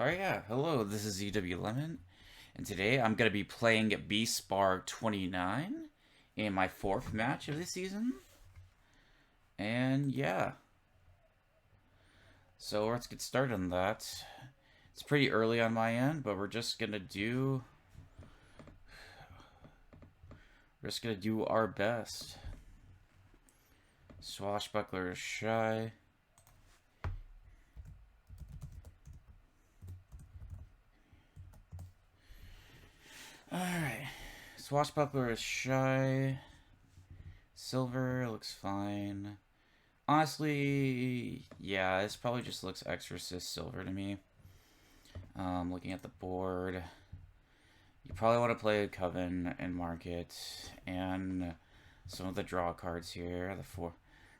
Alright, yeah, hello, this is zwlemon, and today I'm going to be playing bspar29 in my fourth match of the season. And yeah, so let's get started on that. It's pretty early on my end, but we're just going to do our best. Swashbuckler is shy. Alright. Swashbuckler is shy. Silver looks fine. Honestly, yeah, this probably just looks Exorcist Silver to me. Looking at the board, you probably want to play Coven and Market, and some of the draw cards here. The four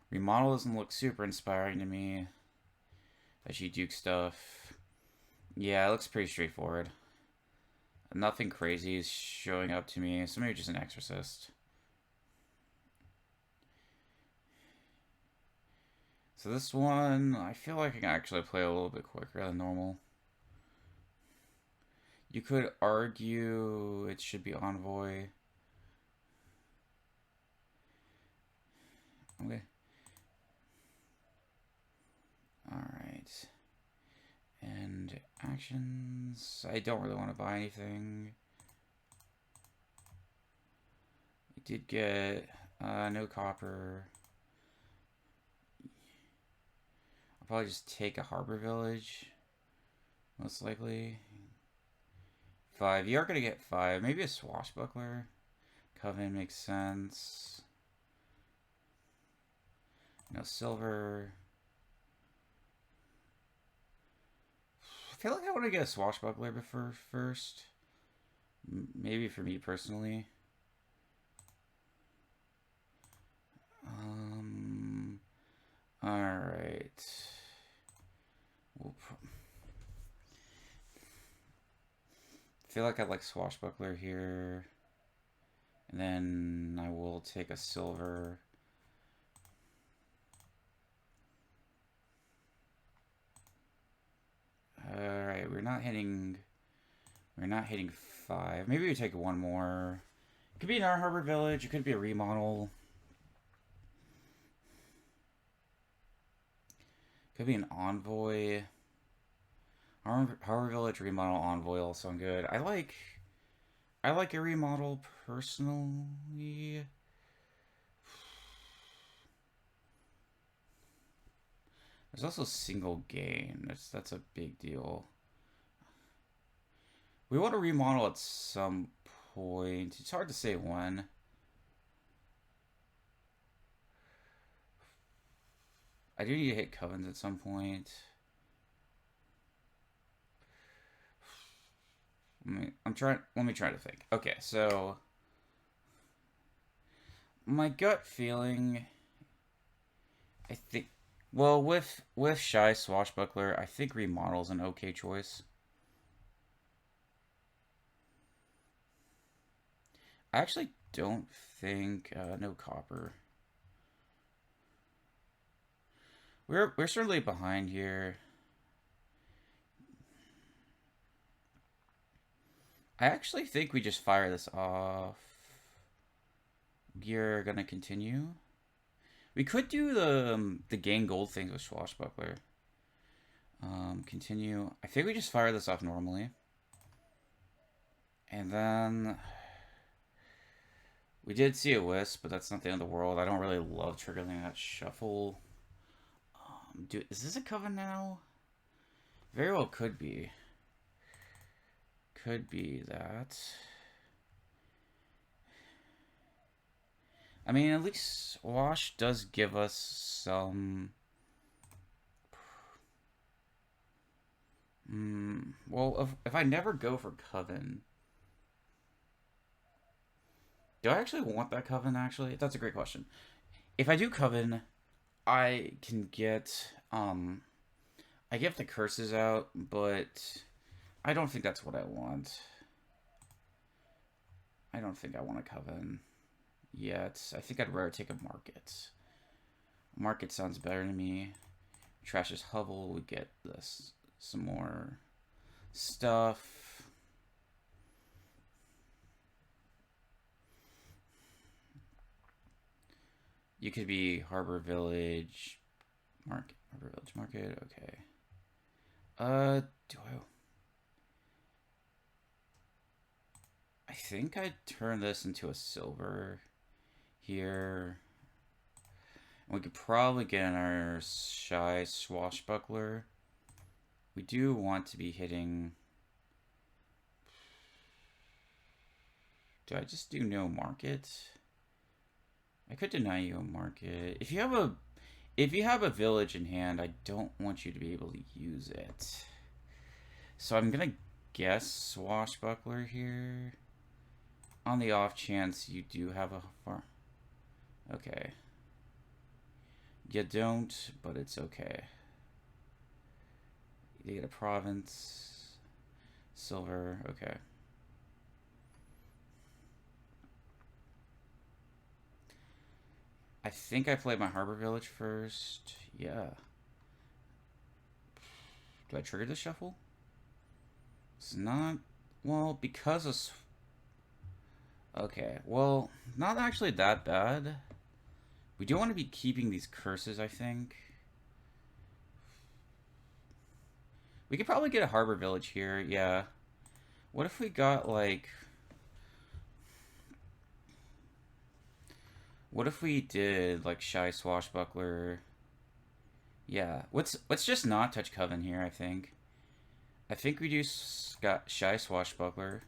remodel doesn't look super inspiring to me. As you Duke stuff, yeah, it looks pretty straightforward. Nothing crazy is showing up to me, so maybe just an Exorcist. So this one, I feel like I can actually play a little bit quicker than normal. You could argue it should be Envoy. Okay. Alright. And actions. I don't really want to buy anything. We did get no copper. I'll probably just take a harbor village. Most likely. 5. You are going to get 5. Maybe a swashbuckler. Coven makes sense. No silver. I feel like I want to get a swashbuckler before first. Maybe for me personally. Alright. I feel like I like swashbuckler here. And then I will take a silver. Alright, we're not hitting 5. Maybe we take one more. It could be an Harbor Village, it could be a remodel. Could be an Envoy. Harbor Village remodel Envoy all sound good. I like a remodel personally. There's also single gain. That's a big deal. We want to remodel at some point. It's hard to say when. I do need to hit Covens at some point. Let me try to think. Okay, so my gut feeling, I think, well, with Shy Swashbuckler, I think remodel's an okay choice. I actually don't think no copper. We're certainly behind here. I actually think we just fire this off. We're gonna continue. We could do the gain gold things with Swashbuckler. Continue. I think we just fire this off normally. And then we did see a wisp, but that's not the end of the world. I don't really love triggering that shuffle. Is this a Coven now? Very well could be. Could be that. I mean, at least Wash does give us some... well, if I never go for Coven... Do I actually want that Coven, actually? That's a great question. If I do Coven, I can get... I get the curses out, but... I don't think that's what I want. I don't think I want a Coven yet. I think I'd rather take a Market. Market sounds better to me. Trash is Hovel. We get this some more stuff. You could be Harbor Village Market. Harbor Village Market. Okay. Do I think I'd turn this into a silver here. And we could probably get in our Shy Swashbuckler. We do want to be hitting... Do I just do no market? I could deny you a market. If you have a village in hand, I don't want you to be able to use it. So I'm gonna guess Swashbuckler here. On the off chance you do have a farm. Okay. You don't, but it's okay. You get a province. Silver, okay. I think I played my Harbor Village first. Yeah. Do I trigger the shuffle? It's not... Well, because of... Okay, well, not actually that bad. We do want to be keeping these curses, I think. We could probably get a Harbor Village here, yeah. What if we got, like... What if we did, like, Shy Swashbuckler? Yeah, let's just not touch Coven here, I think. I think we do Shy Swashbuckler.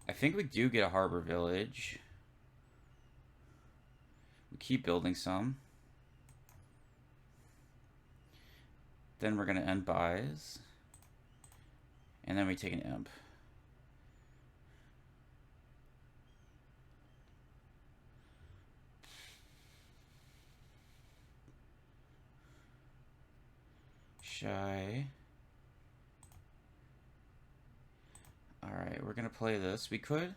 I think we do get a Harbor Village. We keep building some. Then we're going to end buys. And then we take an imp. Shy. Alright, we're going to play this. We could.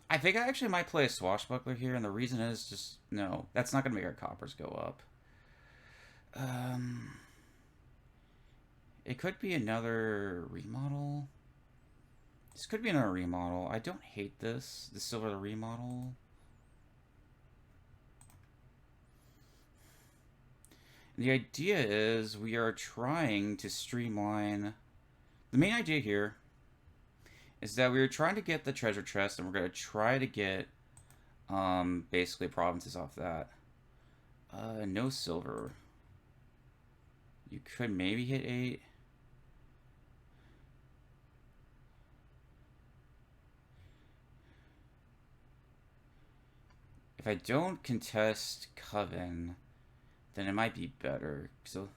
I think I actually might play a Swashbuckler here, and the reason is just, no, that's not going to make our coppers go up. It could be another remodel. This could be another remodel. I don't hate this. The silver remodel. The idea is we are trying to streamline. The main idea here is that we are trying to get the treasure chest, and we're going to try to get basically provinces off that. No silver. You could maybe hit 8. If I don't contest Coven, then it might be better. So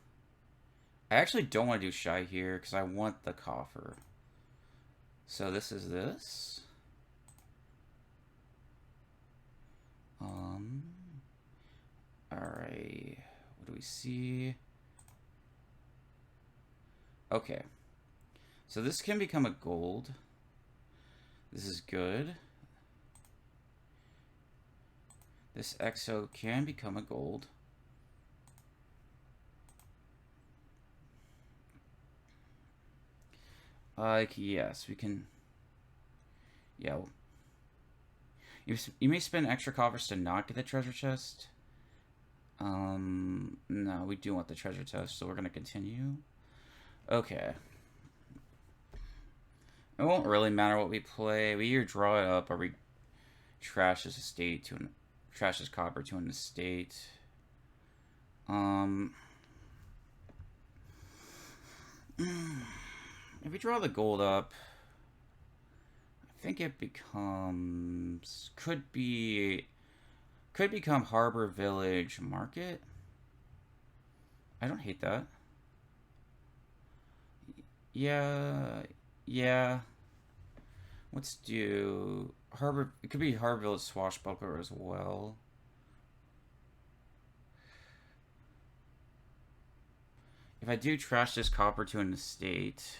I actually don't want to do Shy here because I want the coffer. So this is this. Alright. What do we see? Okay. So this can become a gold. This is good. This EXO can become a gold. Yes, we can. Yeah. You may spend extra coffers to not get the treasure chest. No, we do want the treasure chest, so we're gonna continue. Okay. It won't really matter what we play. We either draw it up or we trash this estate to an trash this copper to an estate. If we draw the gold up, I think it becomes could become Harbor Village Market. I don't hate that. Yeah. Let's do Harbor. It could be Harbor Village Swashbuckler as well. If I do trash this copper to an estate,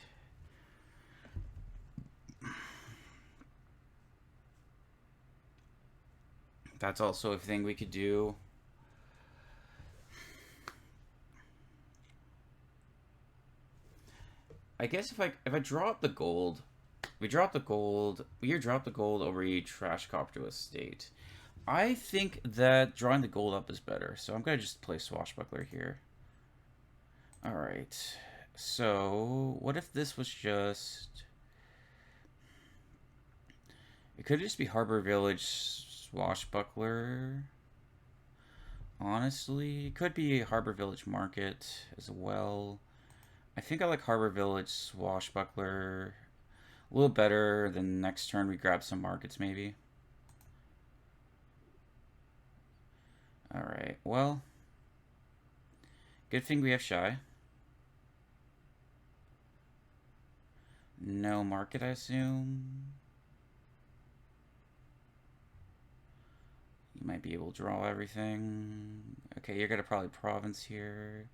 that's also a thing we could do. I guess if I drop the gold, we drop the gold. We drop the gold over a trash copter to a state. I think that drawing the gold up is better, so I'm gonna just play Swashbuckler here. All right. So what if this was just? It could just be Harbor Village Swashbuckler. Honestly, it could be Harbor Village Market as well. I think I like Harbor Village Swashbuckler a little better than next turn we grab some markets maybe. Alright, well, good thing we have Shy. No market, I assume. You might be able to draw everything. Okay, you're gonna probably province here.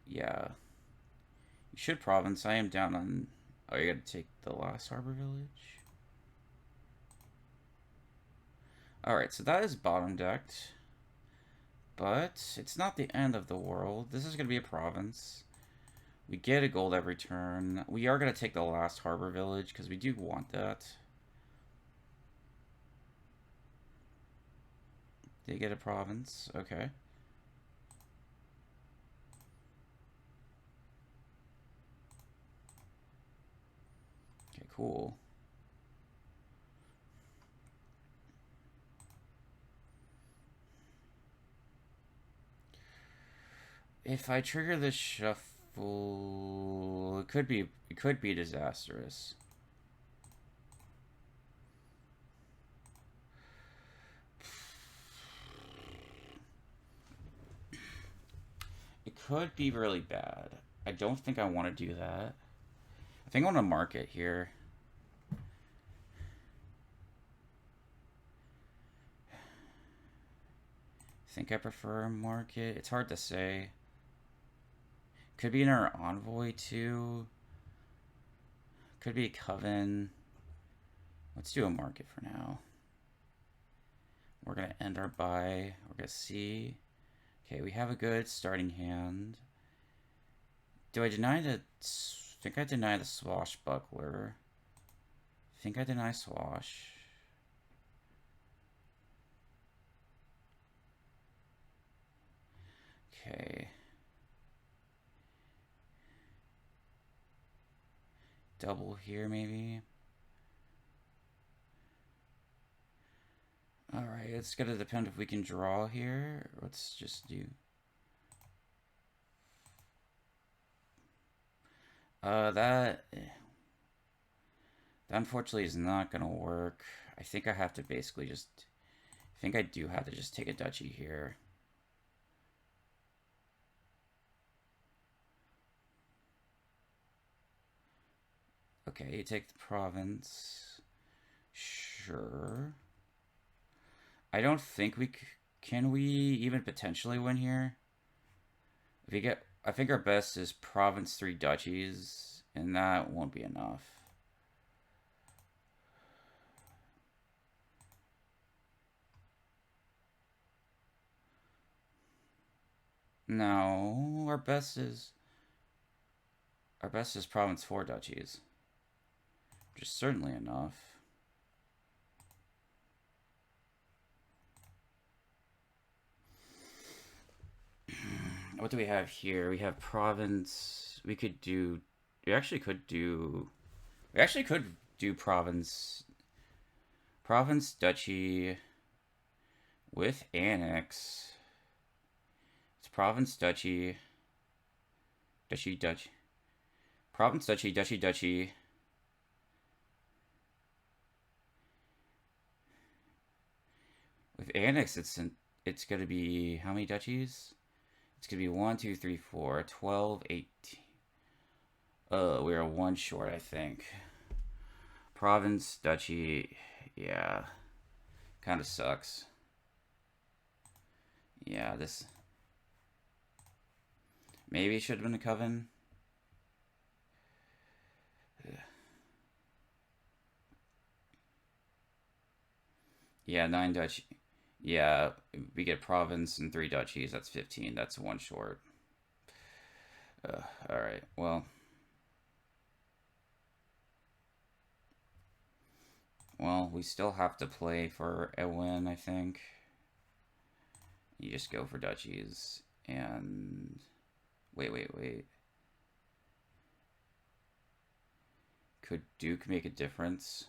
Yeah. You should province. I am down on... Oh, you gotta take the last Harbor Village. Alright, so that is bottom decked. But it's not the end of the world. This is gonna be a province. We get a gold every turn. We are gonna take the last Harbor Village because we do want that. They get a province. Okay. Okay, cool. If I trigger the shuffle, it could be disastrous. It could be really bad. I don't think I want to do that. I think I want to mark it here. I think I prefer market. It's hard to say. Could be in our envoy too. Could be a coven. Let's do a market for now. We're gonna end our buy. We're gonna see. Okay, we have a good starting hand. Do I deny the... I think I deny the Swashbuckler. I think I deny Swash. Okay. Double here, maybe. Alright, it's gonna depend if we can draw here. Let's just do... That unfortunately is not gonna work. I think I have to basically just... I think I do have to just take a duchy here. Okay, you take the province. Sure. I don't think we... Can we even potentially win here? If we get... I think our best is province 3 duchies, and that won't be enough. No, our best is province 4 duchies, which is certainly enough. What do we have here? We have province. We could do... We actually could do province duchy with annex. It's province duchy province duchy. With annex, it's gonna be how many duchies? It's gonna be 1, 2, 3, 4, 12, 18. We're 1 short, I think. Province, duchy, yeah. Kind of sucks. Yeah, this... Maybe it should have been a coven. Yeah, 9 duchy. Yeah, we get province and 3 duchies. That's 15. That's 1 short. Alright, well. Well, we still have to play for a win, I think. You just go for duchies. And... Wait. Could Duke make a difference?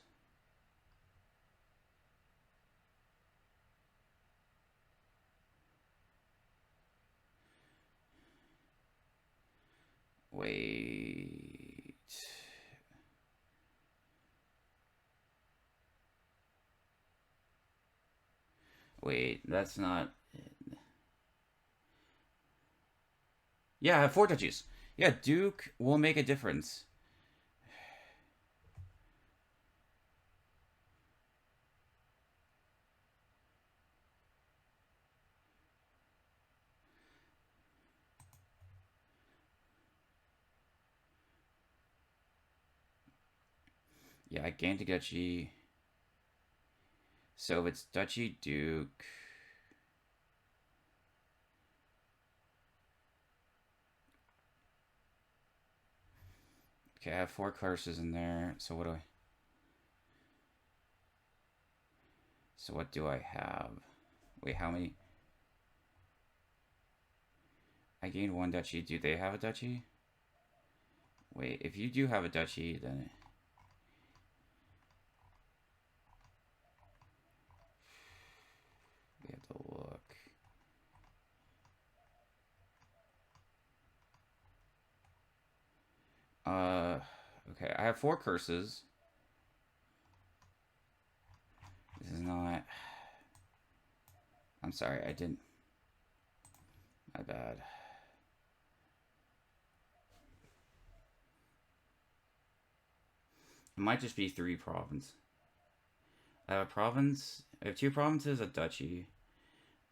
Wait. Wait, that's not... Yeah, I have 4 duchies. Yeah, Duke will make a difference. Yeah, I gained a duchy. So if it's duchy, Duke... Okay, I have 4 curses in there. So what do I... So what do I have? Wait, how many? I gained 1 duchy. Do they have a duchy? Wait, if you do have a duchy, then... We have to look. Okay, I have 4 curses. This is not... I'm sorry, I didn't... My bad. It might just be 3 provinces. I have a province. I have 2 provinces, a duchy.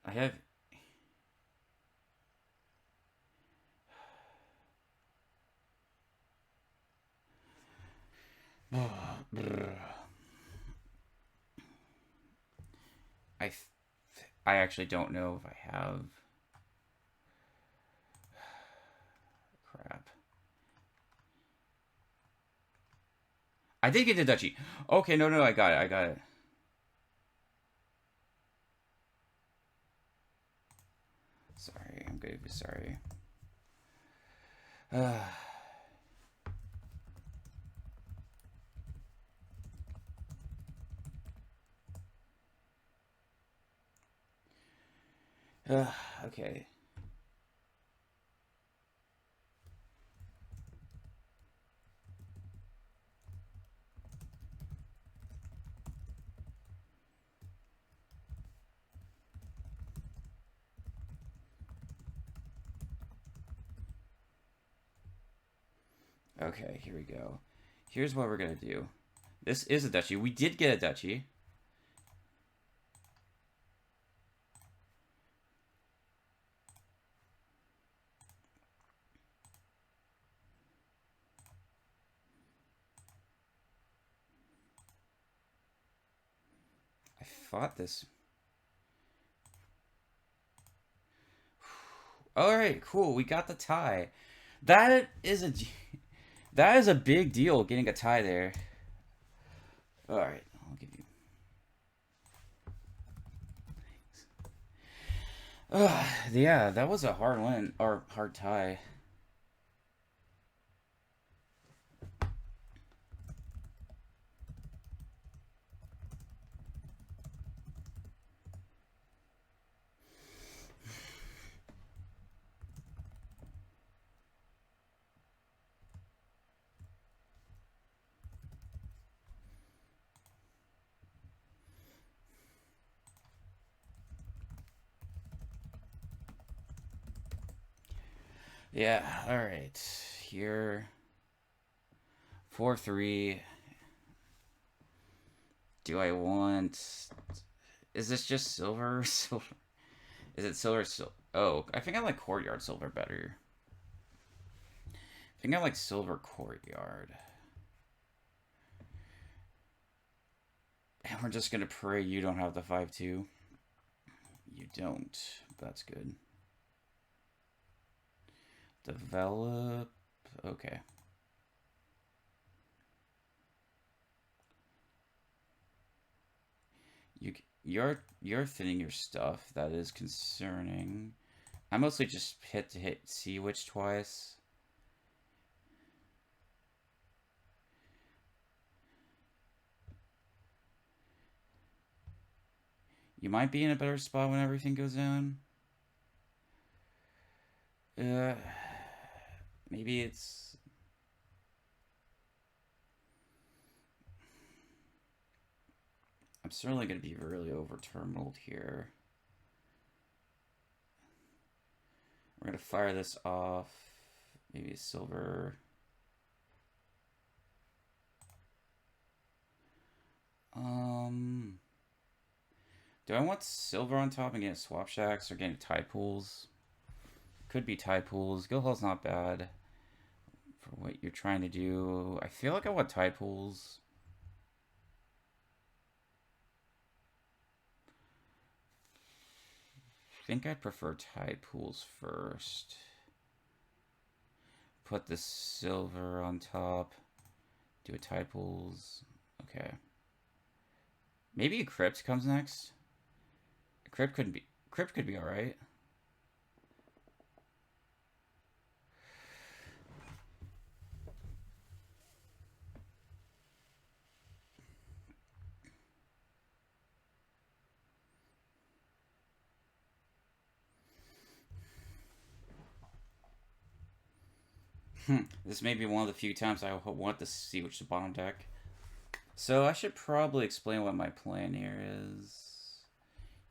I have... I actually don't know if I have... Crap. I did get the duchy. Okay, no, I got it. Sorry, I'm gonna be sorry. Okay. Okay, here we go. Here's what we're gonna do. This is a duchy. We did get a duchy. I thought this... Alright, cool. We got the tie. That is a big deal, getting a tie there. Alright, I'll give you... Yeah, that was a hard win, or hard tie. Yeah, alright. Here. 4-3. Do I want... Is this just silver? Silver? Is it silver? Oh, I think I like courtyard silver better. I think I like silver courtyard. And we're just gonna pray you don't have the 5-2. You don't. That's good. Develop. Okay. You're thinning your stuff. That is concerning. I mostly just hit C witch twice. You might be in a better spot when everything goes down. Maybe it's... I'm certainly going to be really over-terminaled here. We're going to fire this off. Maybe a silver. Do I want silver on top and get swap shacks or getting tide pools? Could be tide pools. Guild Hall's not bad for what you're trying to do. I feel like I want tide pools. I think I'd prefer tide pools first. Put the silver on top. Do a tide pools. Okay. Maybe a crypt comes next. A crypt could be alright. This may be one of the few times I want to see which the bottom deck. So I should probably explain what my plan here is.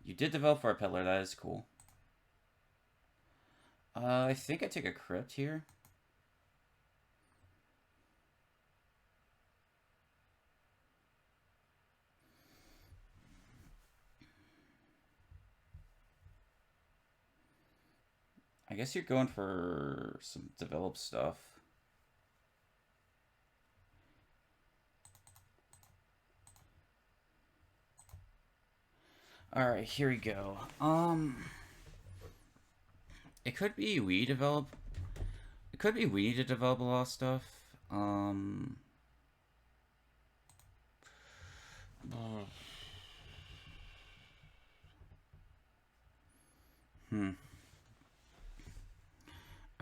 You did develop for a peddler, that is cool. I think I take a crypt here. I guess you're going for some developed stuff. Alright, here we go. It could be we develop... It could be we need to develop a lot of stuff. I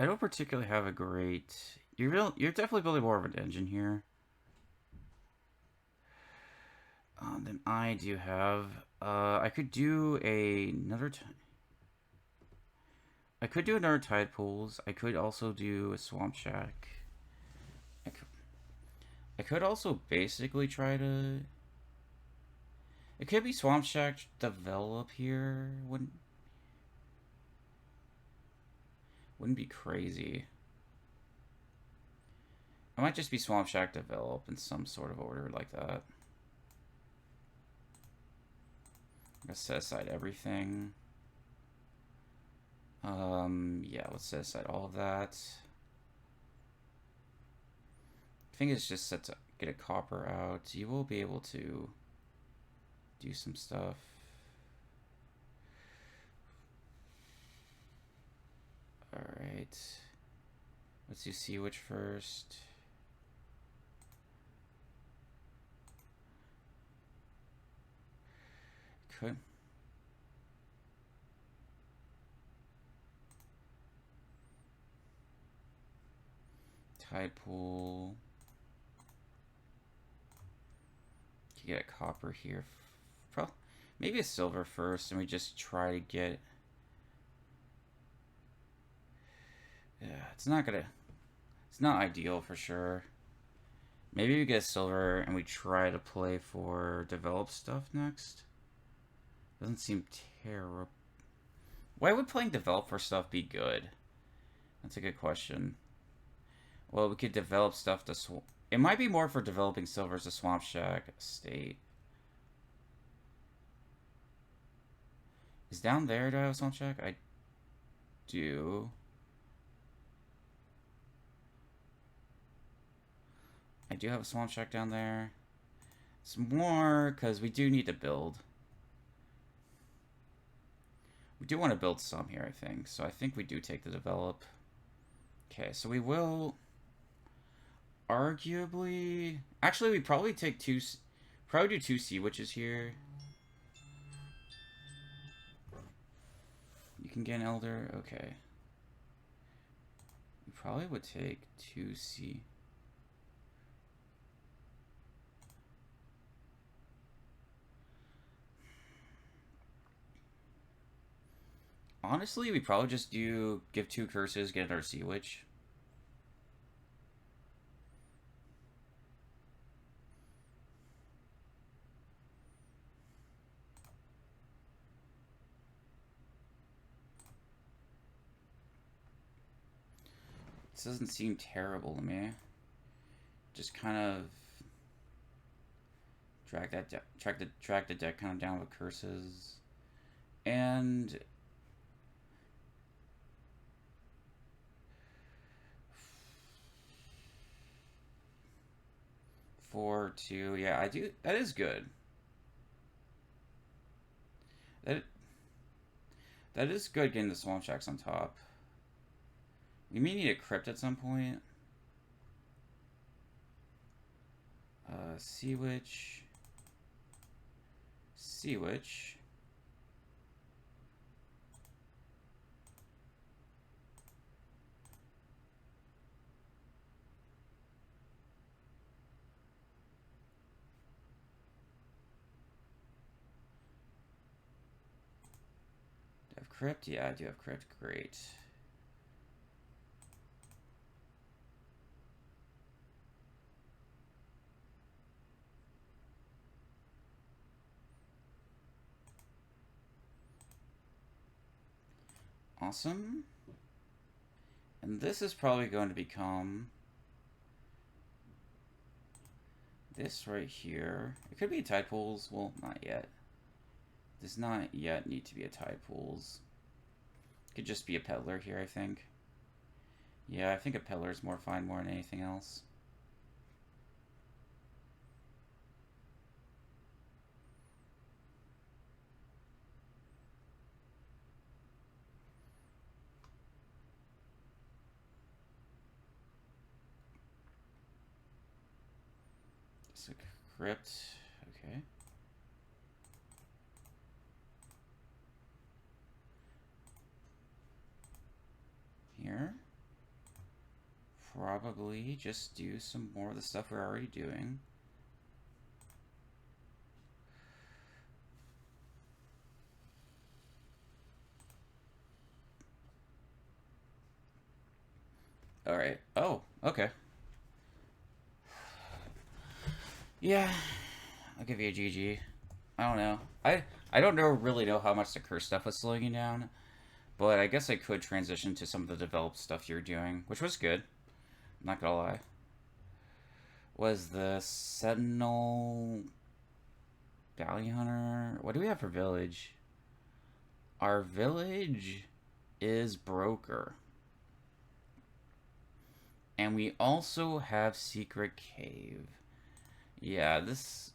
don't particularly have a great... You're definitely building more of an engine here than I do have. I could do another... I could do another tide pools. I could also do a swamp shack. I could also basically try to... It could be swamp shack develop here. Wouldn't be crazy. I might just be swamp shack develop in some sort of order like that. I'm gonna set aside everything. Yeah, let's set aside all of that. I think it's just set to get a copper out. You will be able to do some stuff. Alright. Let's do sea witch first. Could. Tide pool. You get a copper here. Probably, maybe a silver first, and we just try to get... Yeah, it's not ideal for sure. Maybe we get a silver and we try to play for developed stuff next. Doesn't seem terrible. Why would playing develop for stuff be good? That's a good question. Well, we could develop stuff to... It might be more for developing silver as a swamp shack state. Is down there, do I have a swamp shack? I do. I do have a swamp shack down there. It's more because we do need to build. We do want to build some here, I think. So I think we do take the develop. Okay, so we will arguably... Actually, we probably take two... Probably do 2 sea witches here. You can get an elder? Okay. We probably would take 2 sea. Honestly, we probably just give 2 curses, get our sea witch. This doesn't seem terrible to me. Just kind of drag the deck kind of down with curses. And 4, 2, yeah, I do. That is good. That is good getting the swamp shacks on top. We may need a crypt at some point. Sea witch. Sea witch. Do I have crypt? Yeah, I do have crypt. Great. Awesome. And this is probably going to become this right here. It could be a tide pools. Well, not yet. Does not yet need to be a tide pools. It could just be a peddler here, I think. Yeah, I think a peddler is more fine more than anything else. It's a crypt. Okay. Here. Probably just do some more of the stuff we're already doing. Alright. Oh, okay. Yeah. I'll give you a GG. I don't know. I don't really know how much the curse stuff was slowing you down. But I guess I could transition to some of the developed stuff you're doing, which was good. I'm not gonna lie. Was the Sentinel Bounty Hunter? What do we have for village? Our village is Broker. And we also have Secret Cave. Yeah, this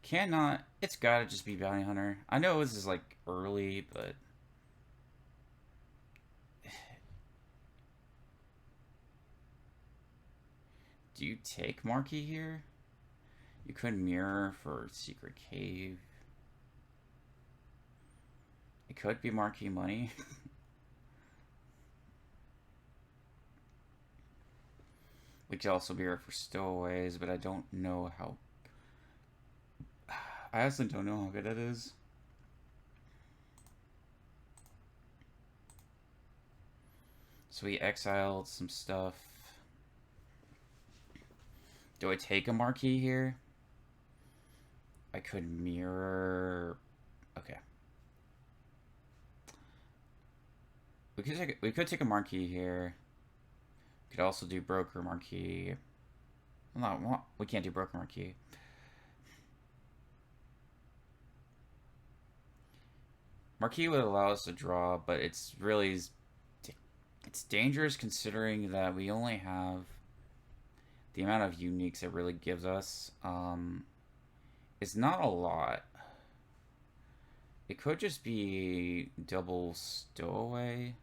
cannot... It's gotta just be Bounty Hunter. I know this is like early, but... Do you take Marquee here? You could mirror for Secret Cave. It could be Marquee money. We could also mirror for Stowaways, but I don't know how... I honestly don't know how good it is. So we exiled some stuff. Do I take a Marquee here? I could mirror... Okay. We could take a Marquee here. We could also do Broker Marquee. No, we can't do Broker Marquee. Marquee would allow us to draw, but it's really... It's dangerous considering that we only have... The amount of uniques it really gives us is not a lot. It could just be double Stowaway.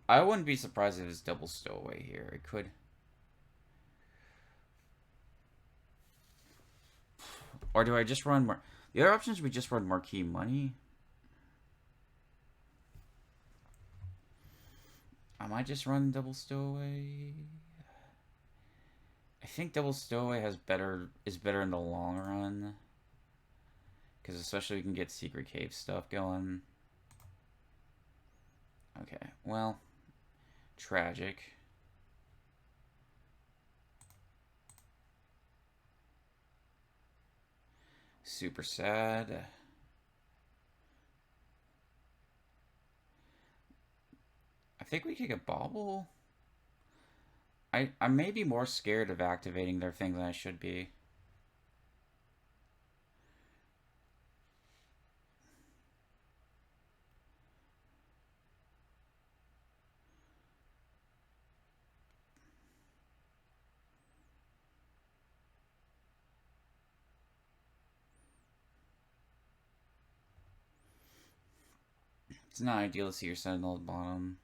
I wouldn't be surprised if it's double stowaway here. It could. Or do I just run more? The other option is we just run marquee money. I might just run double stowaway. I think double stowaway is better in the long run. Because especially we can get secret cave stuff going. Okay, well, tragic. Super sad. I think we could get bobble. I may be more scared of activating their thing than I should be. It's not ideal to see your sentinel at the bottom.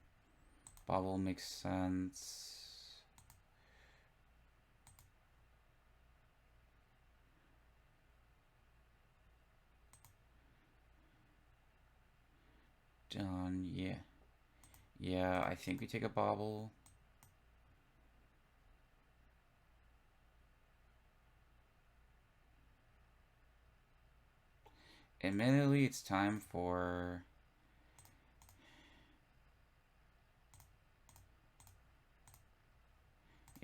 Bobble makes sense. Done, yeah. Yeah, I think we take a bobble. Admittedly, it's time for...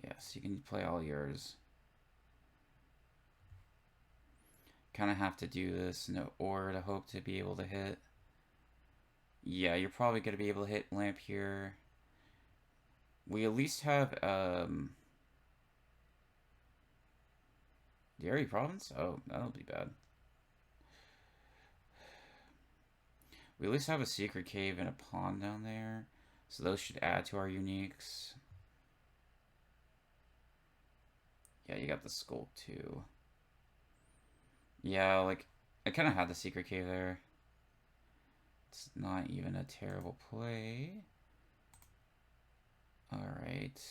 Yes, you can play all yours. Kind of have to do this in order to hope to be able to hit. Yeah, you're probably going to be able to hit lamp here. We at least have, Dairy Province? Oh, that'll be bad. We at least have a secret cave and a pond down there. So those should add to our uniques. Yeah, you got the Skulk too. Yeah, like, I kind of had the secret cave there. It's not even a terrible play. Alright.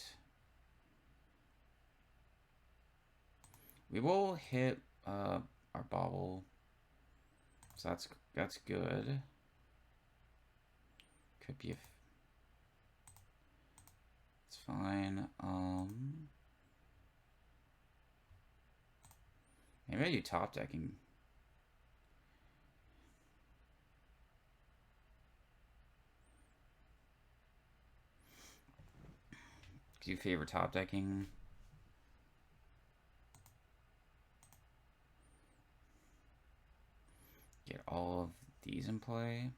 We will hit our bobble. So that's good. Could be it's fine. Maybe I do top decking. Do you favor top decking? Get all of these in play.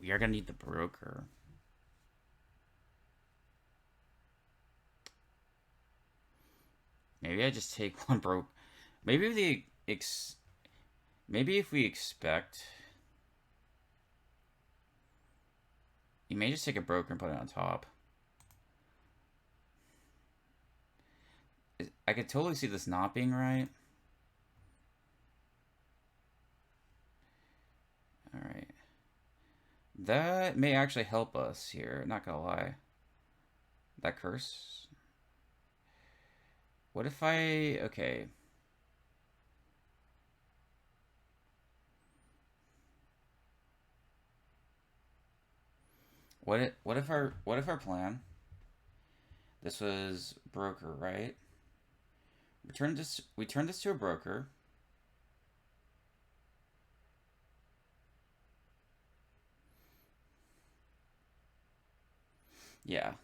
We are gonna need the broker. Maybe I just take one broke. Maybe if we expect, you may just take a broker and put it on top. I could totally see this not being right. All right. That may actually help us here, not gonna lie. That curse. What if okay. What if our plan? This was broker, right? We turn this to a broker. Yeah.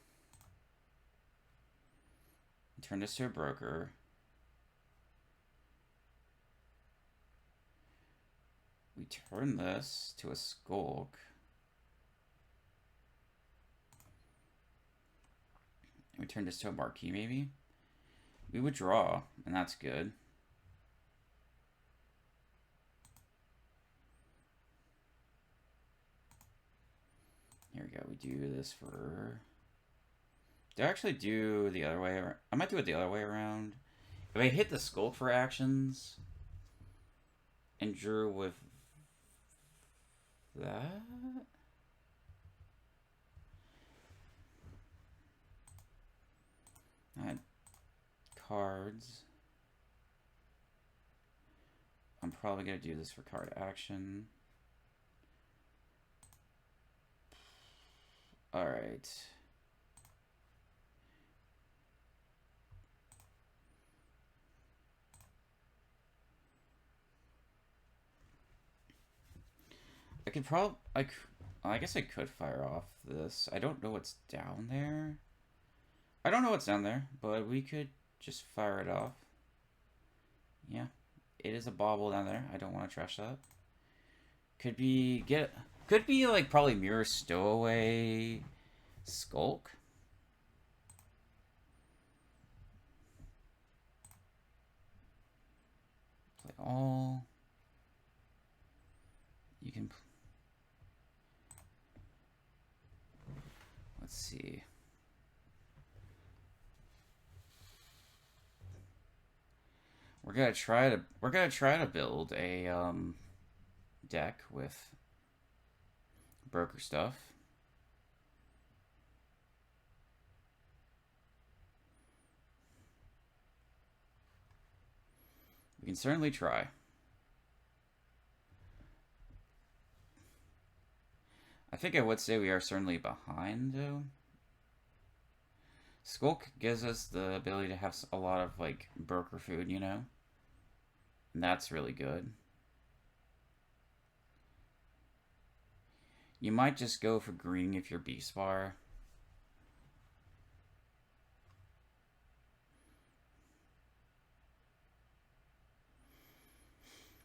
Turn this to a broker. We turn this to a skulk. We turn this to a marquee, maybe? We would draw, and that's good. Here we go. We do this for... Do I actually do the other way around? I might do it the other way around. If I hit the Skulk for actions and drew with that... Add cards. I'm probably going to do this for card action. Alright. I could probably... I guess I could fire off this. I don't know what's down there. I don't know what's down there, but we could just fire it off. Yeah. It is a bauble down there. I don't want to trash that. Could be... Could be like probably Mirror Stowaway Skulk. Play all. You can... Let's see. We're gonna try to build a deck with broker stuff. We can certainly try. I think I would say we are certainly behind, though. Skulk gives us the ability to have a lot of, like, broker food, you know? And that's really good. You might just go for green if you're bspar.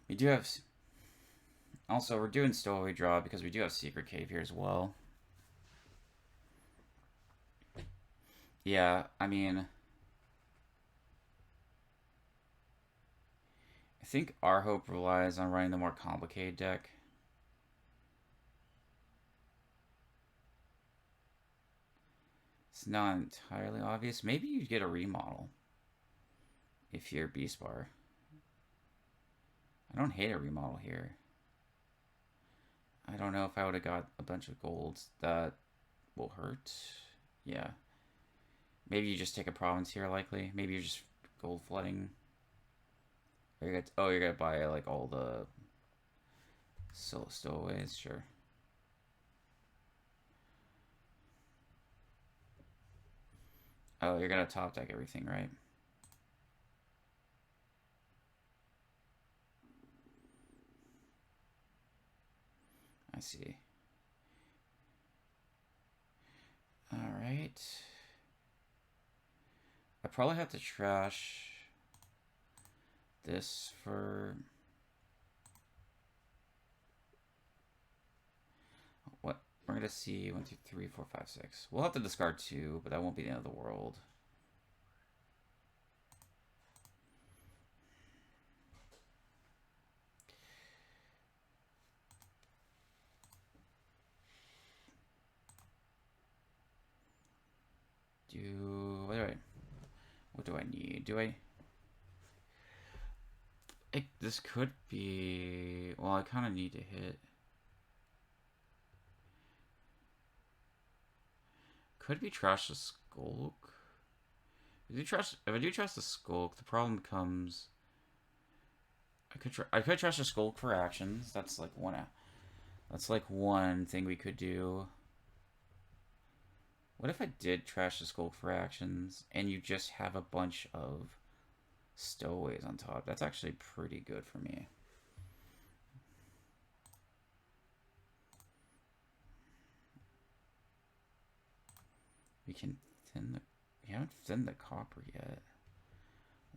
We do have... Also, we're doing Stowaway Draw because we do have Secret Cave here as well. Yeah, I mean... I think our hope relies on running the more complicated deck. It's not entirely obvious. Maybe you get a remodel if you're bspar. I don't hate a remodel here. I don't know if I would have got a bunch of golds. That will hurt. Yeah. Maybe you just take a province here, likely. Maybe you're just gold flooding. Or you're gonna buy like all the stowaways, sure. Oh, you're gonna top deck everything, right? I see. Alright. I probably have to trash this for... What? We're gonna see 1, 2, 3, 4, 5, 6. We'll have to discard 2, but that won't be the end of the world. What do I need? This could be... Well, I kind of need to hit... Could be trash the Skulk. If I do trash the Skulk, the problem becomes... I could trash the Skulk for actions. That's like one thing we could do. What if I did trash the Skulk for actions and you just have a bunch of stowaways on top? That's actually pretty good for me. We can thin the... We haven't thinned the copper yet.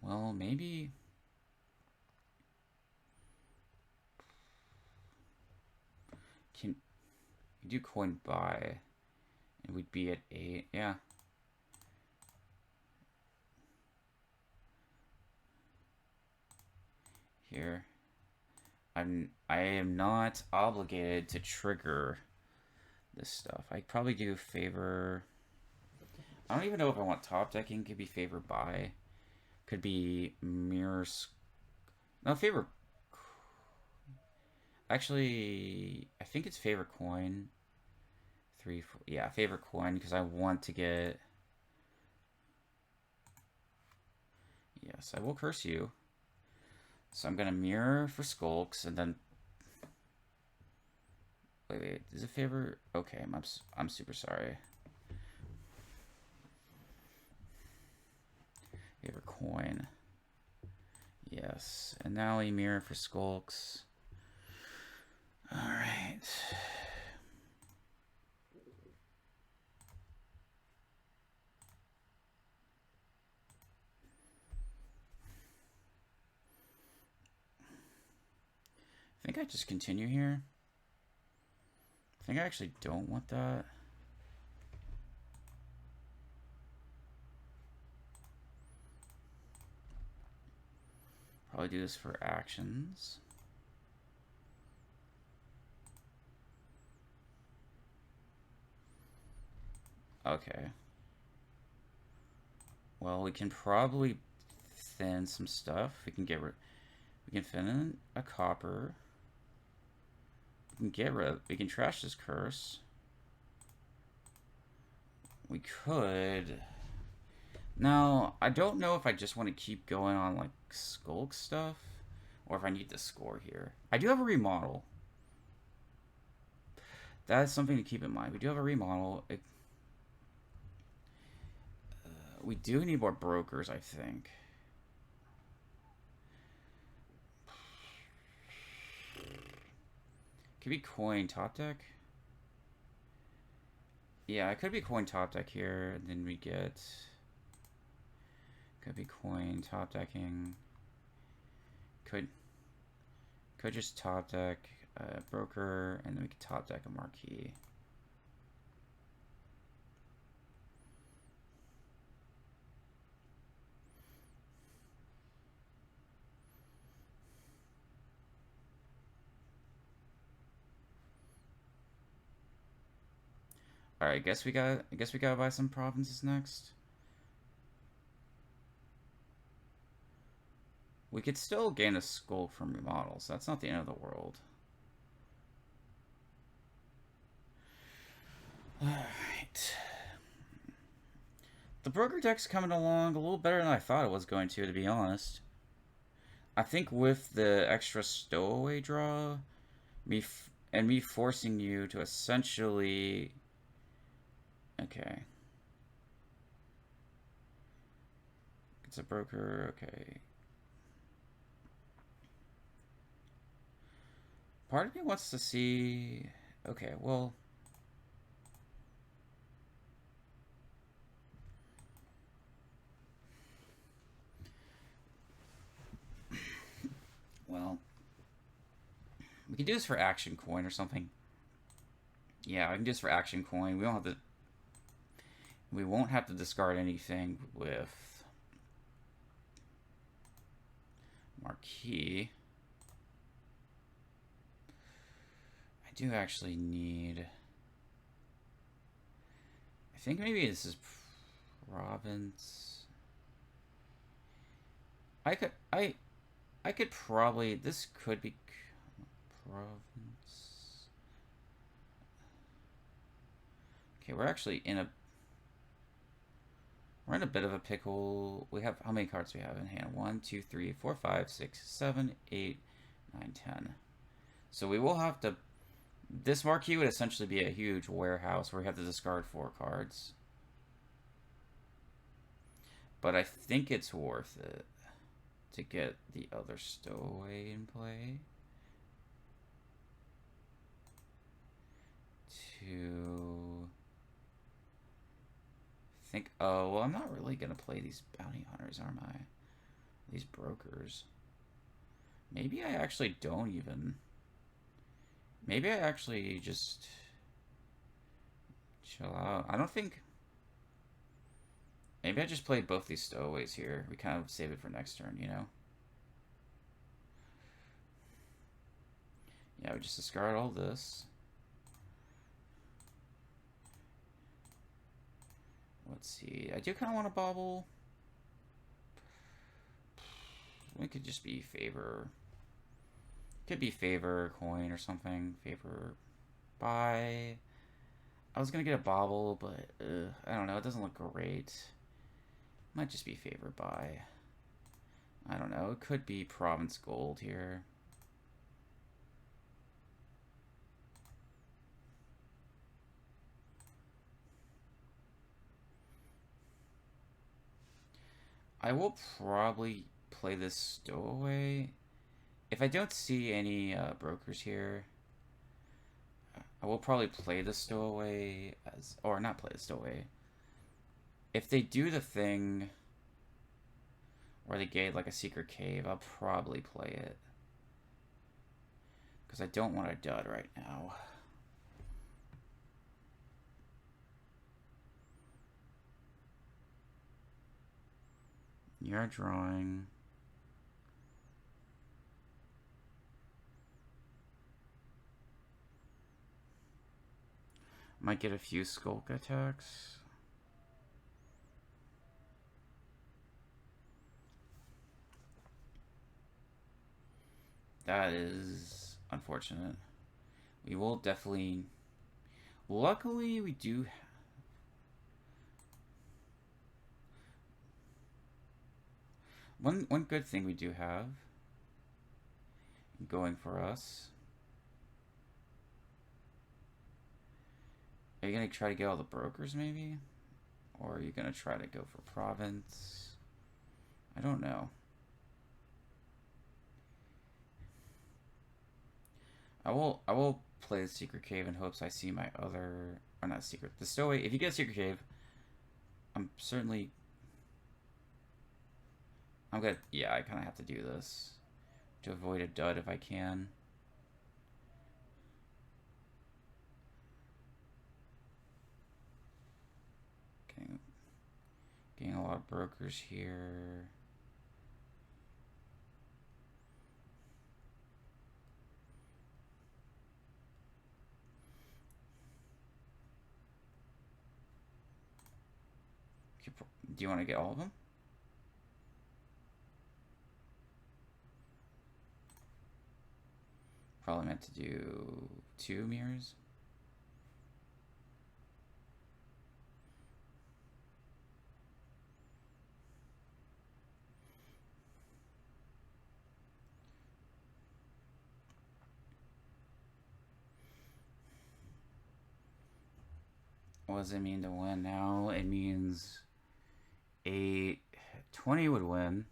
Well, maybe... You do coin buy... And we'd be at 8, yeah. Here. I am not obligated to trigger this stuff. I'd probably do favor. I don't even know if I want top decking. Could be favor buy. Could be mirrors. No, favor. Actually, I think it's favor coin. 3, 4. Yeah, favor coin because I want to get. Yes, I will curse you. So I'm gonna mirror for skulks and then. Wait. Is it favor? Okay, I'm super sorry. Favor coin. Yes, and now we mirror for skulks. All right. I think I just continue here. I think I actually don't want that. Probably do this for actions. Okay. Well, we can probably thin some stuff. We can thin in a copper. We can trash this curse. We could. Now, I don't know if I just want to keep going on like skulk stuff or if I need to score here. I do have a remodel. That is something to keep in mind. We do have a remodel. We do need more brokers, I think. Could be coin top deck. Yeah, it could be coin top deck here, and then we get. Could be coin top decking. Could just top deck a broker, and then we could top deck a marquee. All right, I guess we gotta buy some provinces next. We could still gain a skull from remodels. That's not the end of the world. Alright. The broker deck's coming along a little better than I thought it was going to be honest. I think with the extra stowaway draw, me forcing you to essentially... Okay. It's a broker, okay. Part of me wants to see... Okay, well... Well... We can do this for action coin or something. Yeah, I can do this for action coin. We won't have to discard anything with marquee. I do actually need... I think maybe this is province. I could probably... This could be province. Okay, we're actually in a... We're in a bit of a pickle. We have... How many cards do we have in hand? 1, 2, 3, 4, 5, 6, 7, 8, 9, 10. So we will have to... This marquee would essentially be a huge warehouse where we have to discard 4 cards. But I think it's worth it to get the other stowaway in play. To think, oh, well, I'm not really going to play these bounty hunters, am I? These brokers. Maybe I actually don't even. Maybe I actually just chill out. I don't think... Maybe I just played both these stowaways here. We kind of save it for next turn, you know? Yeah, we just discard all this. Let's see. I do kind of want to bobble. It could just be favor. Could be favor, coin, or something. Favor, buy. I was going to get a bobble, but I don't know. It doesn't look great. Might just be favor, buy. I don't know. It could be province gold here. I will probably play this stowaway. If I don't see any brokers here, I will probably play the stowaway as, or not play the stowaway. If they do the thing where they gate like a secret cave, I'll probably play it. Because I don't want a dud right now. You're drawing. Might get a few skulk attacks. That is unfortunate. We will definitely... Luckily, we do... One good thing we do have going for us. Are you going to try to get all the brokers, maybe? Or are you going to try to go for province? I don't know. I will play the secret cave in hopes I see my other... Or not secret. The stowaway. If you get a secret cave, I'm certainly... I'm gonna... Yeah, I kind of have to do this to avoid a dud if I can. Getting a lot of brokers here. Do you want to get all of them? Probably meant to do 2 mirrors. What does it mean to win now? It means a 20 would win.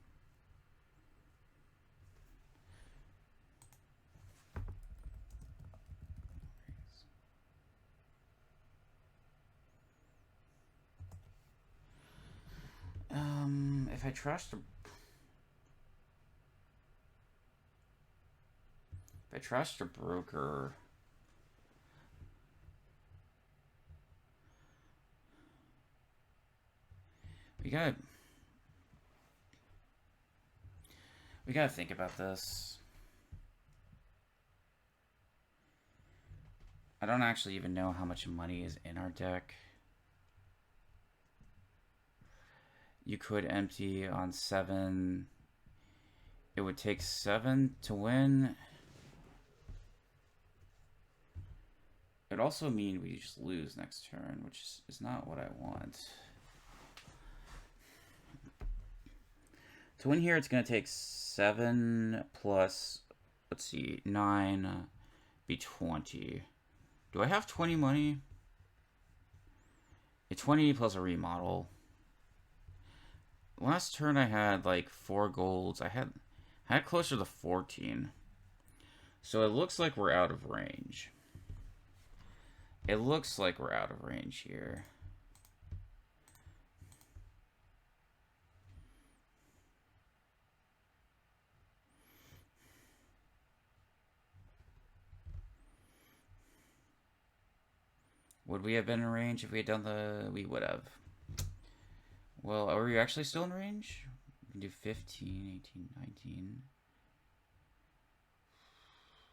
If I trust a broker, we gotta think about this. I don't actually even know how much money is in our deck. You could empty on 7. It would take 7 to win. It'd also mean we just lose next turn, which is not what I want. To win here, it's going to take 7 plus, let's see, 9, be 20. Do I have 20 money? A 20 plus a remodel. Last turn I had like 4 golds. I had closer to 14. So it looks like we're out of range. It looks like we're out of range here. Would we have been in range if we had done the... We would have. Well, are we actually still in range? We can do 15, 18, 19.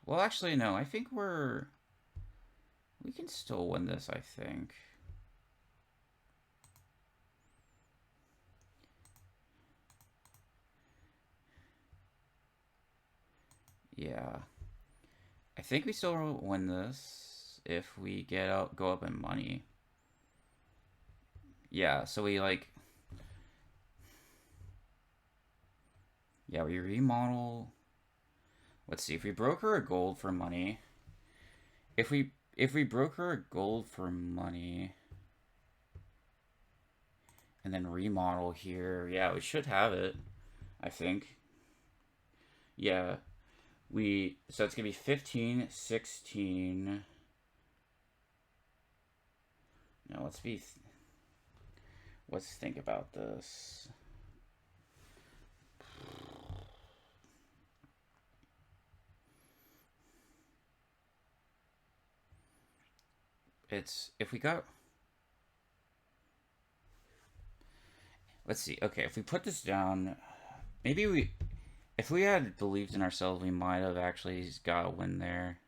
Well, actually, no. I think we can still win this, I think. Yeah. I think we still win this if we go up in money. Yeah, so we like... Yeah, we remodel... Let's see, if we broker a gold for money... If we broker a gold for money... And then remodel here... Yeah, we should have it, I think. Yeah. So it's going to be 15, 16... Now, let's think about this. If we got... Let's see. Okay, if we put this down, maybe if we had believed in ourselves, we might have actually got a win there.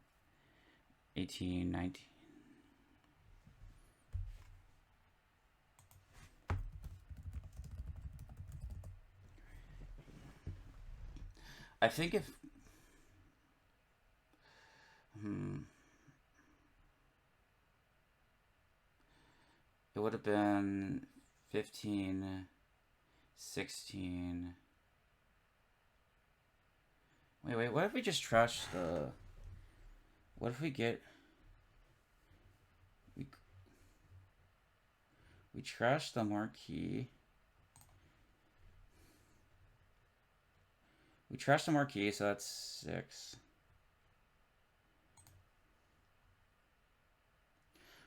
18, 19. I think if... It would have been 15, 16... Wait, what if we just trash the... What if we get... We trash the marquee. We trash the marquee, so that's 6.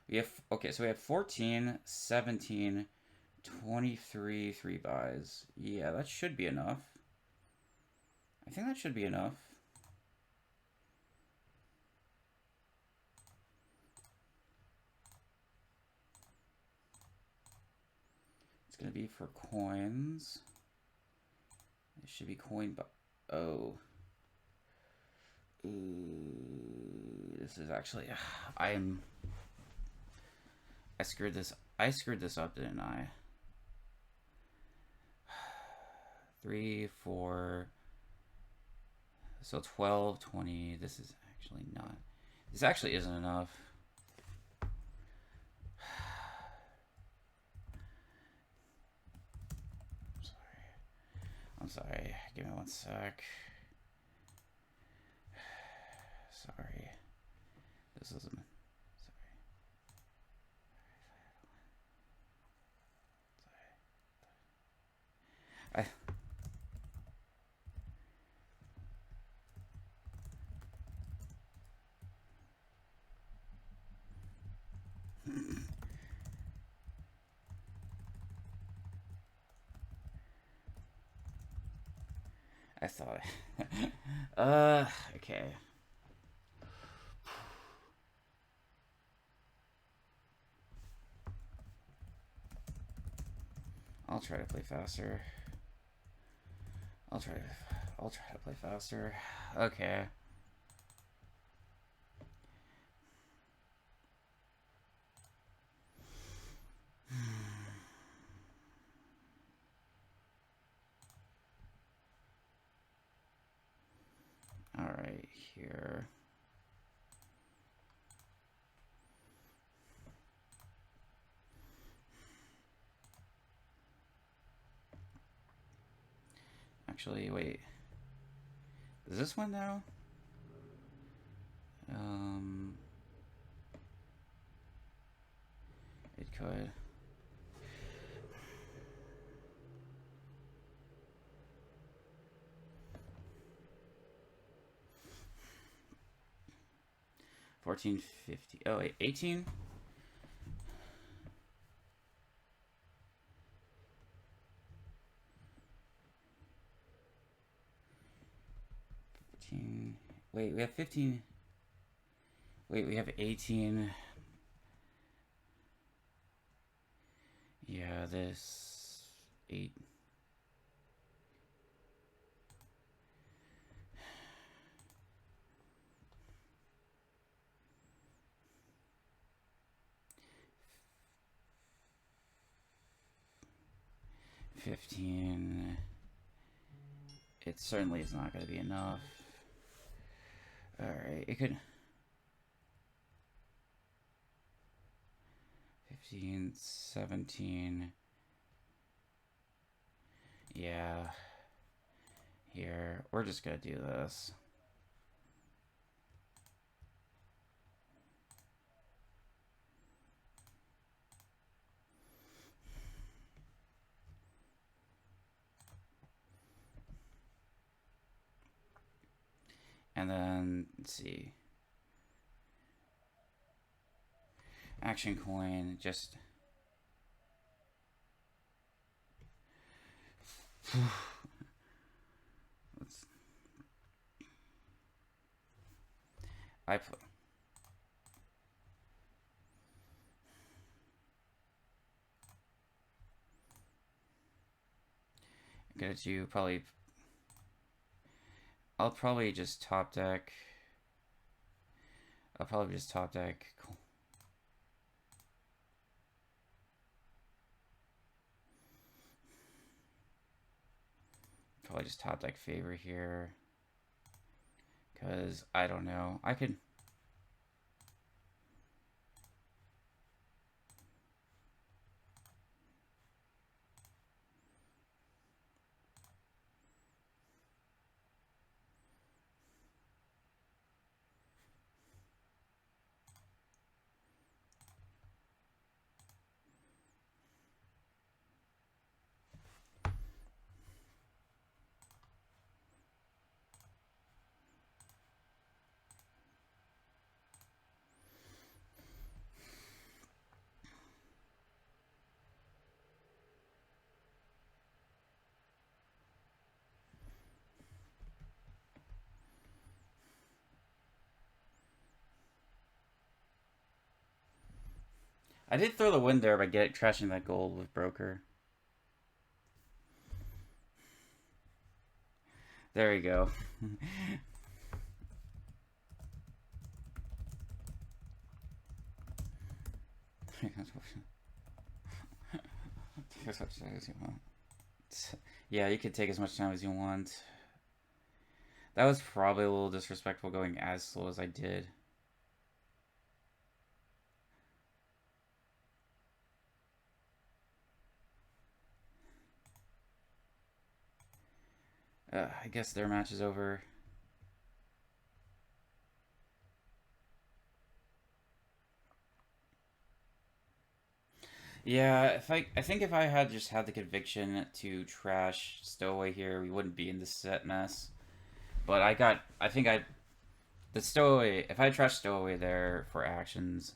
We have... Okay, so we have 14, 17, 23 3 buys. Yeah, that should be enough. I think that should be enough. It's going to be for coins. It should be coin... Oh. Ooh, this is actually... I screwed this up, didn't I? 3, 4... So 12, 20, this is actually not... This actually isn't enough. I'm sorry. Give me one sec. Sorry. This isn't... Sorry. I thought... okay. I'll try to play faster. I'll try to play faster. Okay. All right, here. Actually, wait. Does this one now? It could. $14.50. Oh wait, 18. Wait, we have 15. Wait, we have 18. Yeah, this 8. $15. It certainly is not going to be enough. Alright, it could... 15, 17... Yeah. Here, we're just gonna do this. And then, let's see. Action coin, just... Let's... I put... I'm gonna do probably... I'll probably just top deck... I'll probably just top deck... Probably just top deck favor here. Because, I don't know. I could... I did throw the win there by trashing that gold with broker. There you go. Yeah, you could take as much time as you want. That was probably a little disrespectful going as slow as I did. I guess their match is over. Yeah, I think if I had just had the conviction to trash Stowaway here, we wouldn't be in this set mess. But the Stowaway, if I trashed Stowaway there for actions.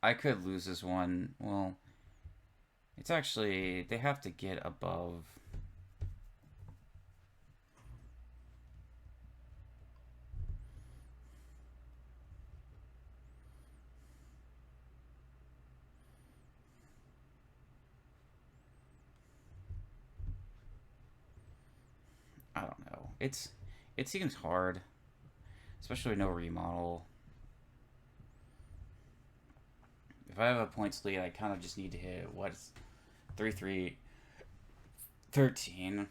I could lose this one. Well, it's actually, they have to get above. I don't know. It seems hard, especially with no remodel. If I have a points lead, I kind of just need to hit what's 3-3 13.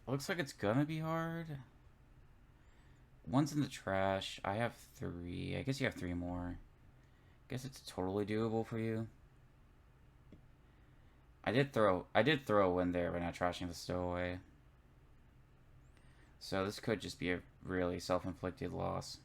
Looks like it's gonna be hard. One's in the trash. I have 3. I guess you have 3 more. I guess it's totally doable for you. I did throw a win there by not trashing the Stowaway. So this could just be a really self-inflicted loss.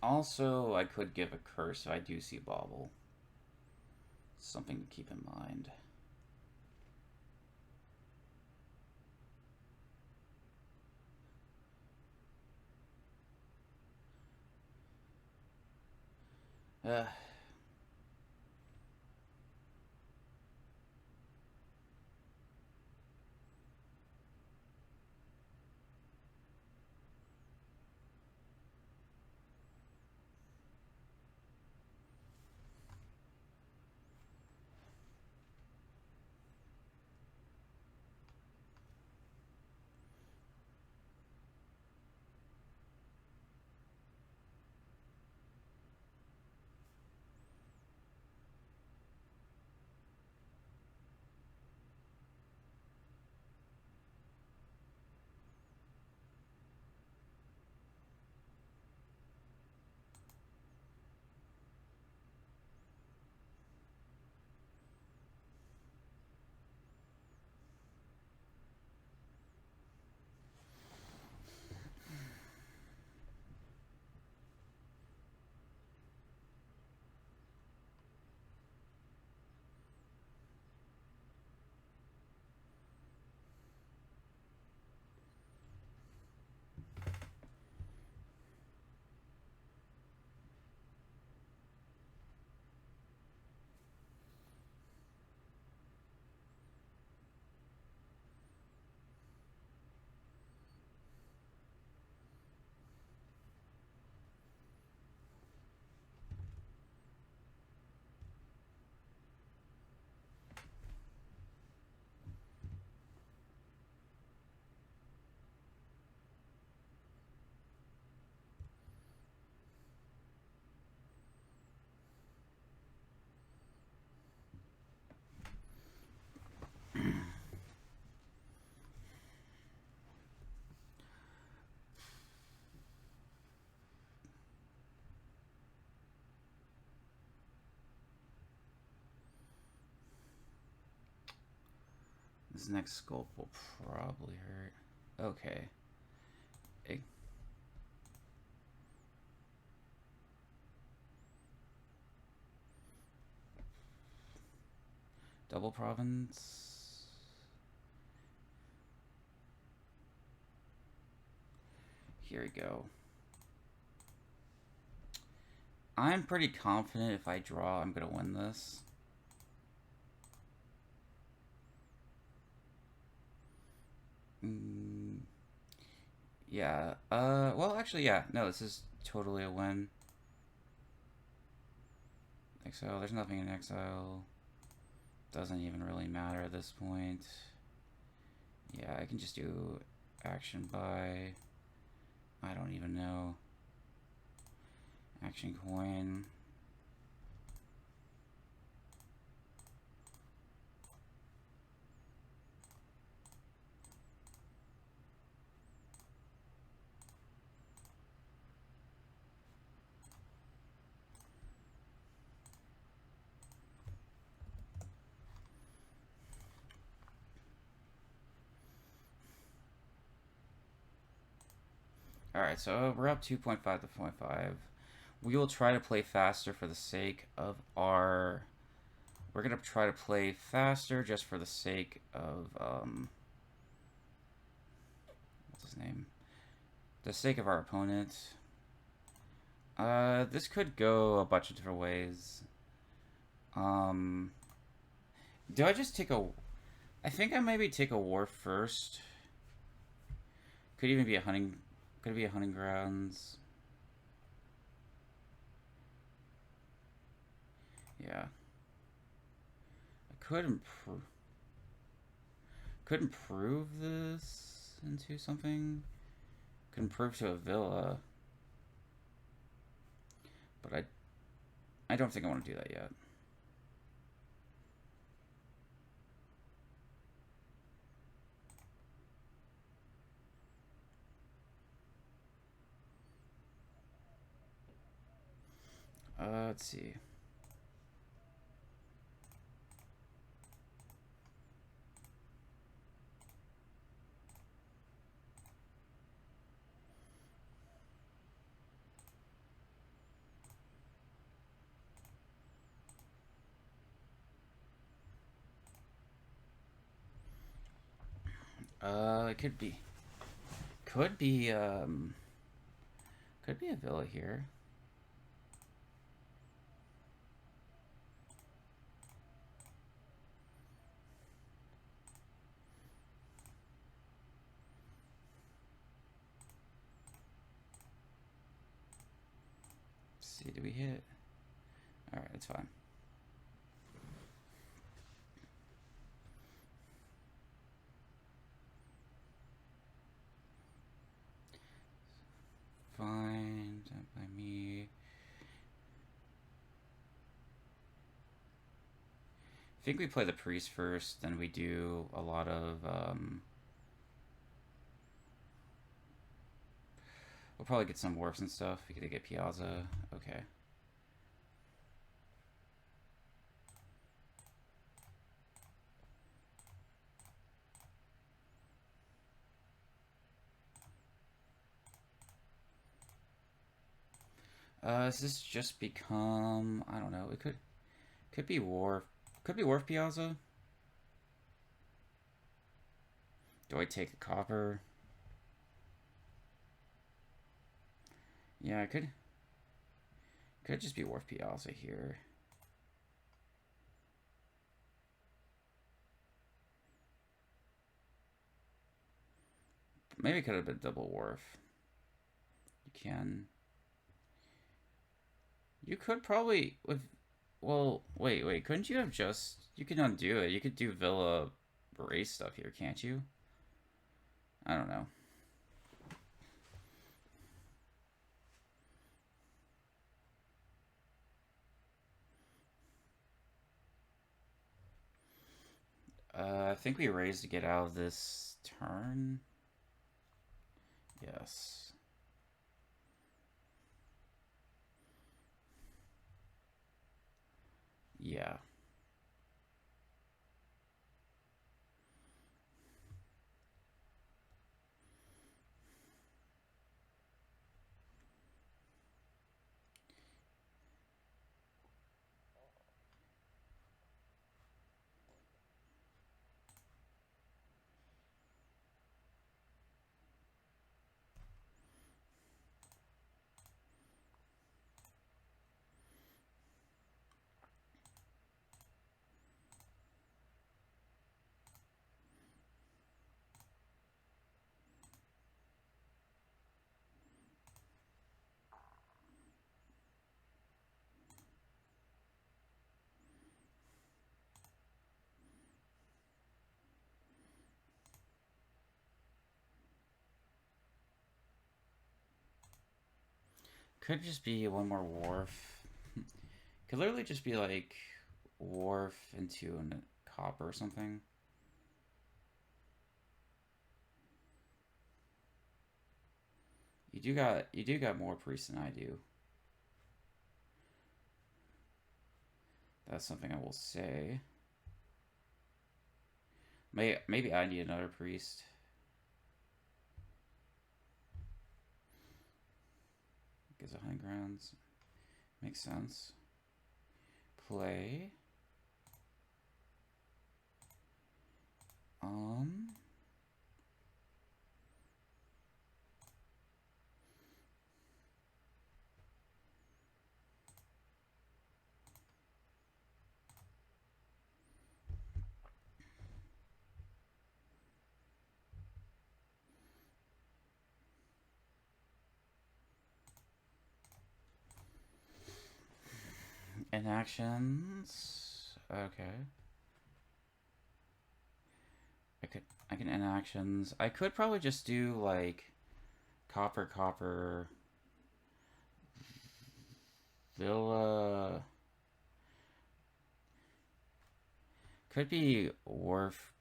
Also, I could give a curse if I do see Bobble. Something to keep in mind. Uh, this next sculpt will probably hurt. Okay. Hey. Double province. Here we go. I'm pretty confident if I draw, I'm going to win this. Yeah. Well, actually, yeah. No, this is totally a win. Exile. There's nothing in exile. Doesn't even really matter at this point. Yeah, I can just do action buy. I don't even know. Action coin. Alright, so we're up 2.5 to 0.5. We will try to play faster for the sake of our... We're going to try to play faster just for the sake of... what's his name? The sake of our opponent. This could go a bunch of different ways. Do I just take a... I think I maybe take a war first. Could even be a hunting... Could be a hunting grounds. Yeah. I could improve this into something. Could improve to a villa. But I don't think I want to do that yet. Let's see. It could be. Could be a villa here. Let's see, do we hit? Alright, it's fine. Fine, done by me. I think we play the priest first, then we do a lot of, we'll probably get some wharfs and stuff. We could get Piazza. Okay. Does this just become, I don't know, it could be Wharf. Could be Wharf Piazza. Do I take a copper? Yeah, it could just be Wharf Piazza here. Maybe it could have been double Wharf. You can. You could probably with. Well, wait. Couldn't you have just? You can undo it. You could do Villa Raze stuff here, can't you? I don't know. I think we raise to get out of this turn. Yes. Yeah. Could just be one more wharf. Could literally just be like wharf into a copper or something. You do got more priests than I do. That's something I will say. Maybe I need another priest. Gives 100 grounds. Makes sense. Play. Inactions. Okay. I can inactions. I could probably just do like copper Villa. Could be wharf.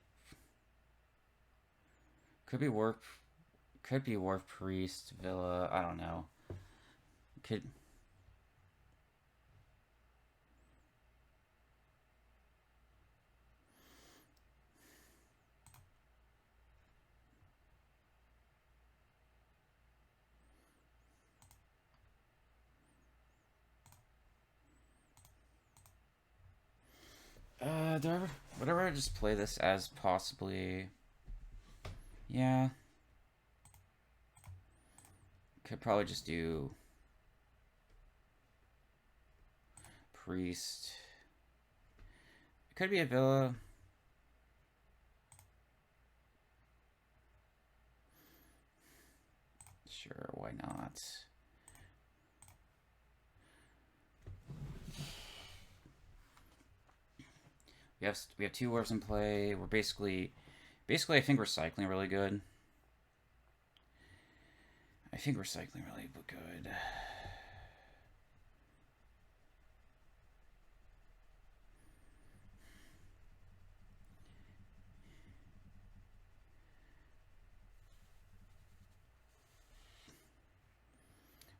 Could be wharf priest Villa. I don't know. Could. Whatever. I just play this as possibly Yeah. Could probably just do priest. It could be a villa. Sure, why not? We have 2 wars in play. We're basically I think we're cycling really good. I think we're cycling really good.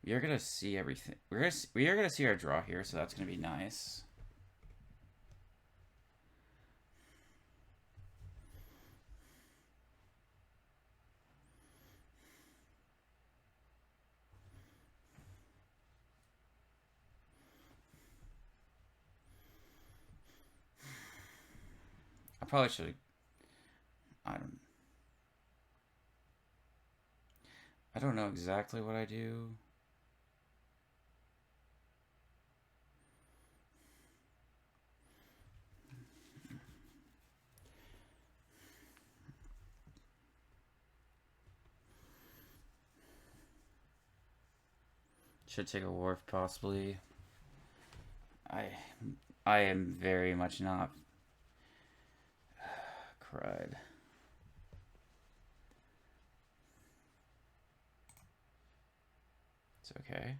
We are gonna see everything. We are gonna see our draw here, so that's gonna be nice. I probably should. I don't know exactly what I do. Should take a wharf possibly. I am very much not crud. It's okay.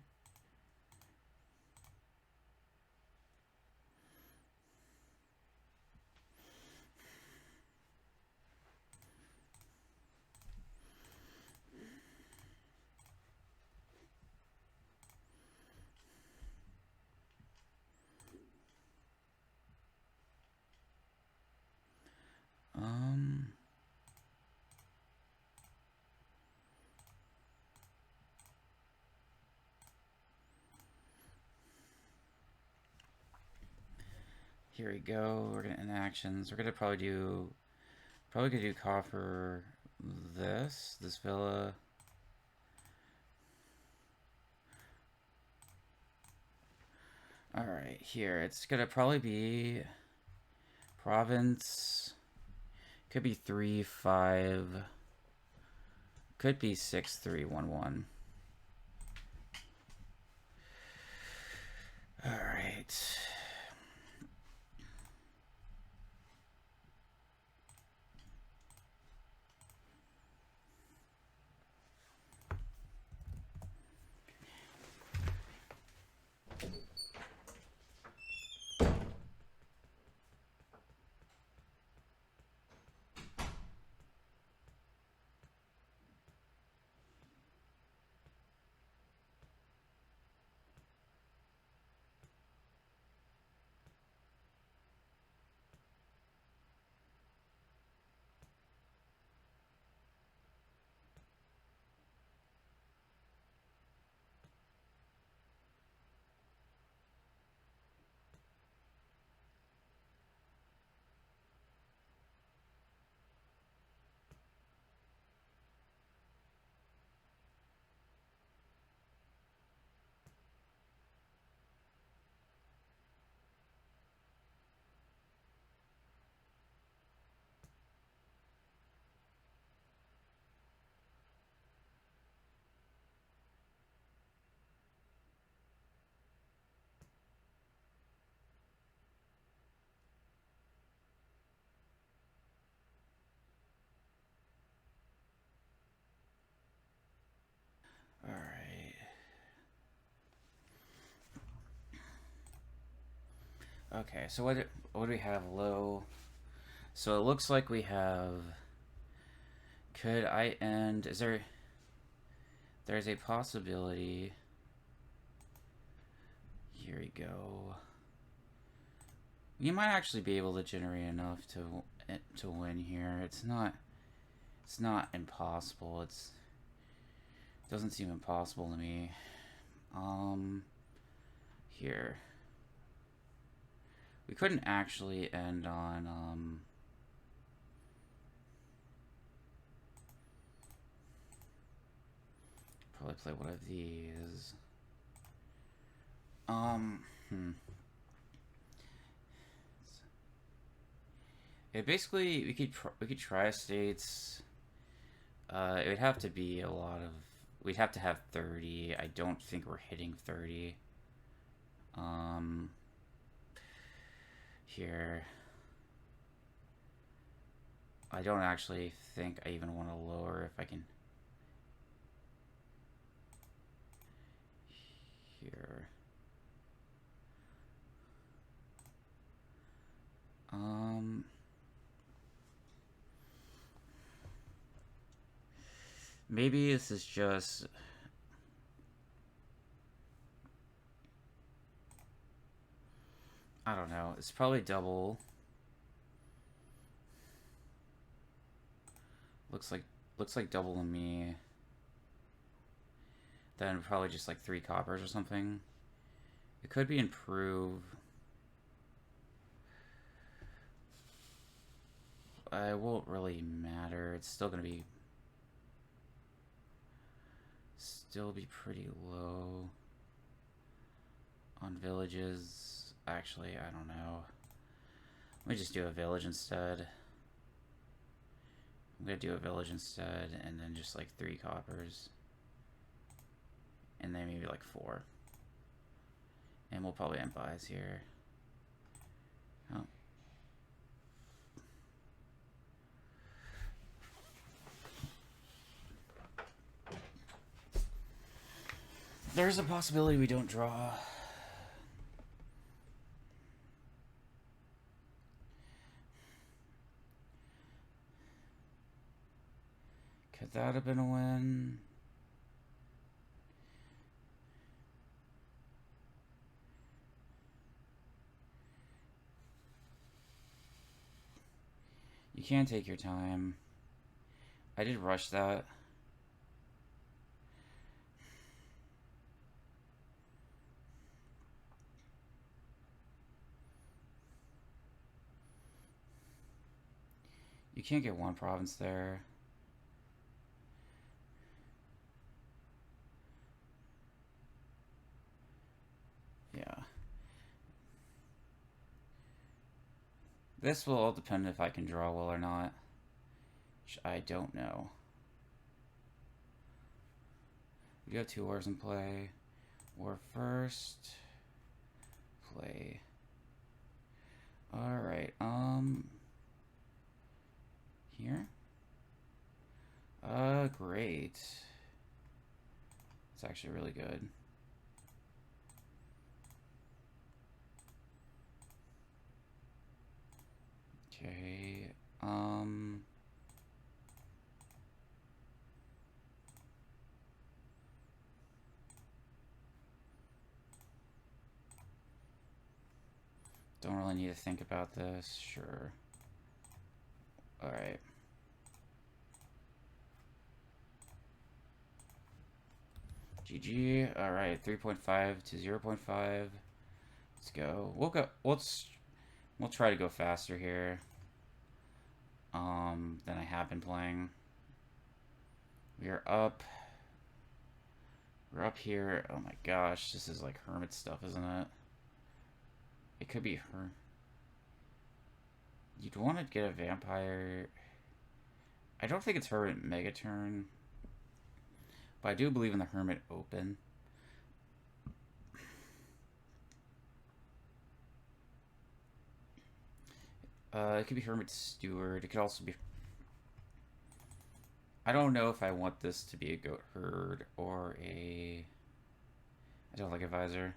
Here we go. We're gonna end actions. We're gonna probably gonna do coffer this villa. All right, here it's gonna probably be province. Could be 3-5. Could be 6-3-1-1. All right. All right. Okay, so what do we have low? So it looks like we have. Could I end? Is there? There's a possibility. Here we go. You might actually be able to generate enough to win here. It's not impossible. It doesn't seem impossible to me. Here. We couldn't actually end on Probably play one of these. It basically we could try states. It would have to be a lot of. We'd have to have 30. I don't think we're hitting 30. Here. I don't actually think I even want to lower if I can. Here. Maybe this is just. I don't know. It's probably double. Looks like double to me. Then probably just like 3 coppers or something. It could be improve. It won't really matter. It's still gonna be pretty low on villages. Actually, I don't know. Let me just do a village instead. I'm gonna do a village instead, and then just like 3 coppers. And then maybe like 4. And we'll probably end buys here. Oh. There's a possibility we don't draw. Could that have been a win? You can take your time. I did rush that. You can't get 1 province there. Yeah. This will all depend if I can draw well or not. Which I don't know. We got 2 wars in play. War first. Play. Alright, here? Great. It's actually really good. Okay, don't really need to think about this, sure. Alright. GG. Alright, 3.5 to 0.5. Let's go. We'll try to go faster here. Than I have been playing. We are up. We're up here. Oh my gosh, this is like hermit stuff, isn't it? It could be her. You'd want to get a vampire. I don't think it's hermit mega turn. But I do believe in the hermit open. It could be hermit steward. It could also be. I don't know if I want this to be a goat herd or a. I don't like advisor.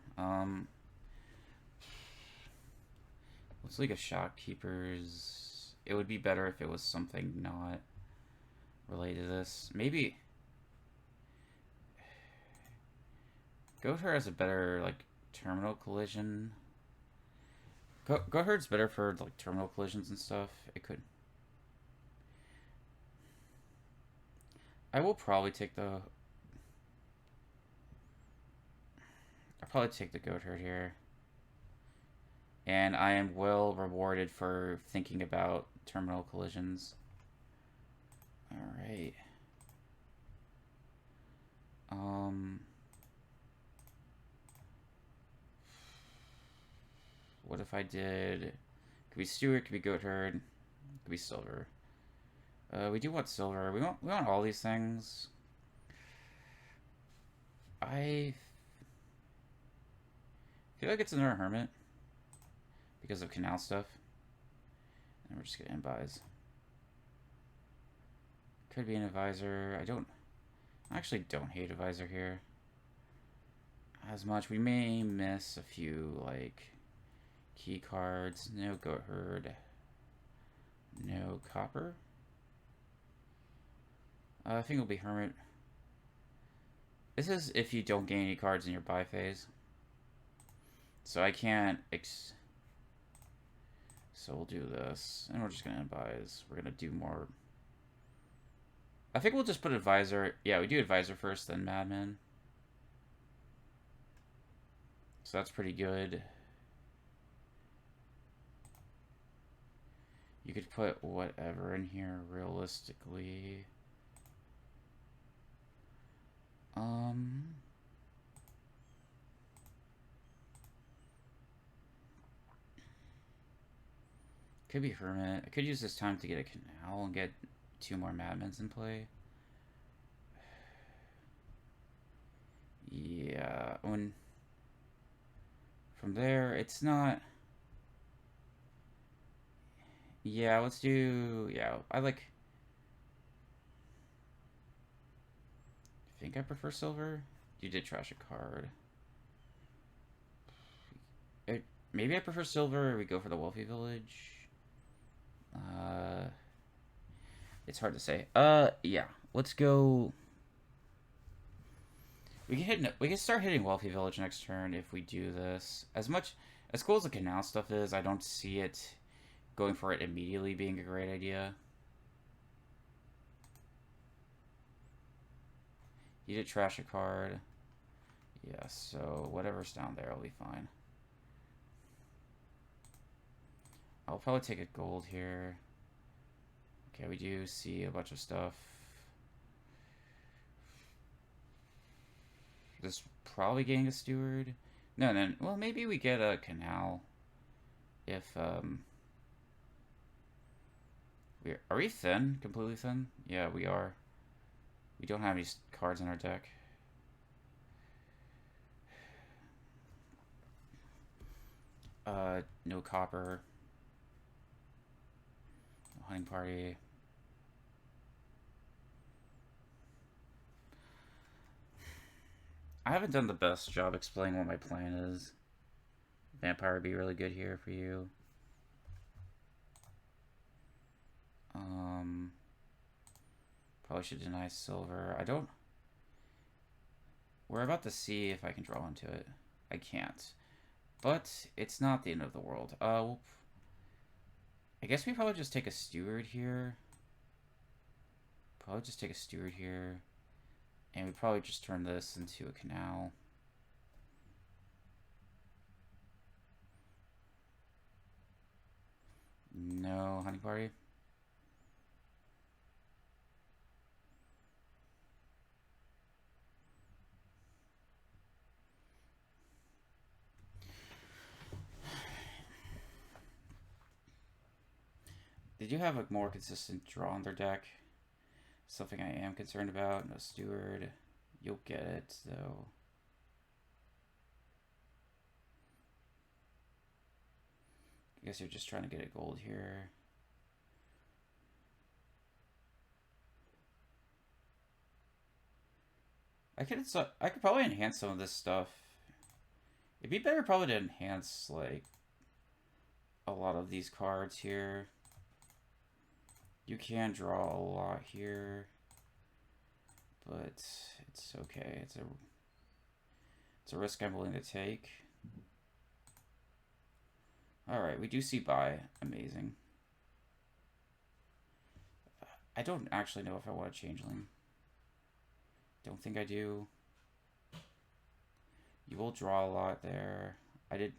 Let's League of Shopkeepers. It would be better if it was something not related to this. Maybe. Goat herd has a better like terminal collision. Goat herd's better for like terminal collisions and stuff. It could. I will probably take the. I'll probably take the goat herd here. And I am well rewarded for thinking about terminal collisions. Alright. What if I did... Could be Steward, could be Goat Herd, could be Silver. We do want Silver. We want all these things. I feel like it's another Hermit because of Canal stuff. And we're just gonna end buys. Could be an Advisor. I actually don't hate Advisor here as much. We may miss a few, like, key cards. No Goat Herd. No Copper. I think it'll be Hermit. This is if you don't gain any cards in your buy phase. So I can't... So we'll do this. And we're just going to advise. We're going to do more... I think we'll just put Advisor... Yeah, we do Advisor first, then Madman. So that's pretty good. You could put whatever in here, realistically. Could be Hermit. I could use this time to get a Canal and get 2 more Madmens in play. Yeah, from there, it's not... Yeah, let's do... Yeah, I think I prefer Silver. You did trash a card. Maybe I prefer Silver, or we go for the Wealthy Village. It's hard to say. Yeah, let's go... We can start hitting Wealthy Village next turn if we do this. As cool as the Canal stuff is, I don't see it going for it immediately being a great idea. You did trash a card. Yeah, so whatever's down there will be fine. I'll probably take a gold here. Okay, we do see a bunch of stuff. This probably getting a Steward. No, well, maybe we get a Canal. If, are we thin? Completely thin? Yeah, we are. We don't have any cards in our deck. No Copper. No Hunting Party. I haven't done the best job explaining what my plan is. Vampire would be really good here for you. Probably should deny Silver. We're about to see if I can draw into it. I can't. But it's not the end of the world. I guess we probably just take a Steward here. And we probably just turn this into a Canal. No Hunting Party. Did you have a more consistent draw on their deck? Something I am concerned about. No Steward. You'll get it, though. I guess you're just trying to get a gold here. I could probably enhance some of this stuff. It'd be better probably to enhance, like, a lot of these cards here. You can draw a lot here, but it's okay. It's a risk I'm willing to take. Alright, we do see buy. Amazing. I don't actually know if I want a Changeling. Don't think I do. You will draw a lot there. I did.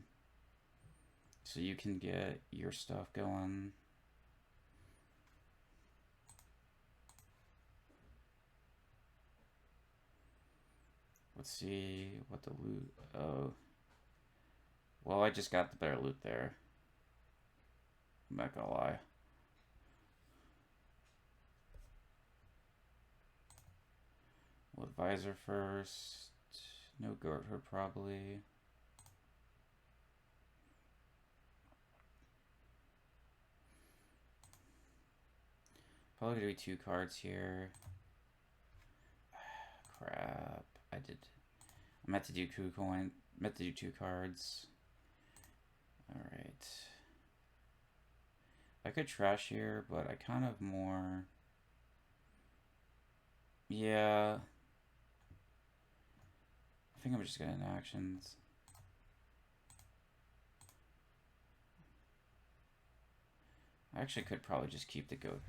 So you can get your stuff going. Let's see what the loot. Oh. Well, I just got the better loot there. I'm not gonna lie. Well, advisor first. No goat her probably. Probably gonna be 2 cards here. Crap. I meant to do KuCoin. Meant to do 2 cards. Alright. I could trash here, but I kind of more... Yeah. I think I'm just gonna end actions. I actually could probably just keep the goat.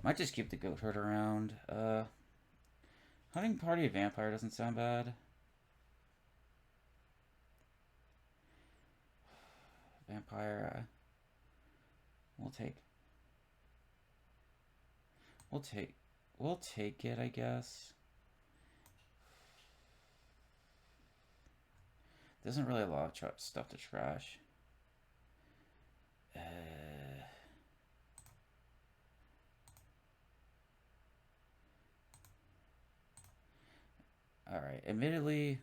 Might just keep the goat herd around. Hunting party of vampire doesn't sound bad. Vampire, we'll take it, I guess. There isn't really a lot of stuff to trash. Alright, admittedly,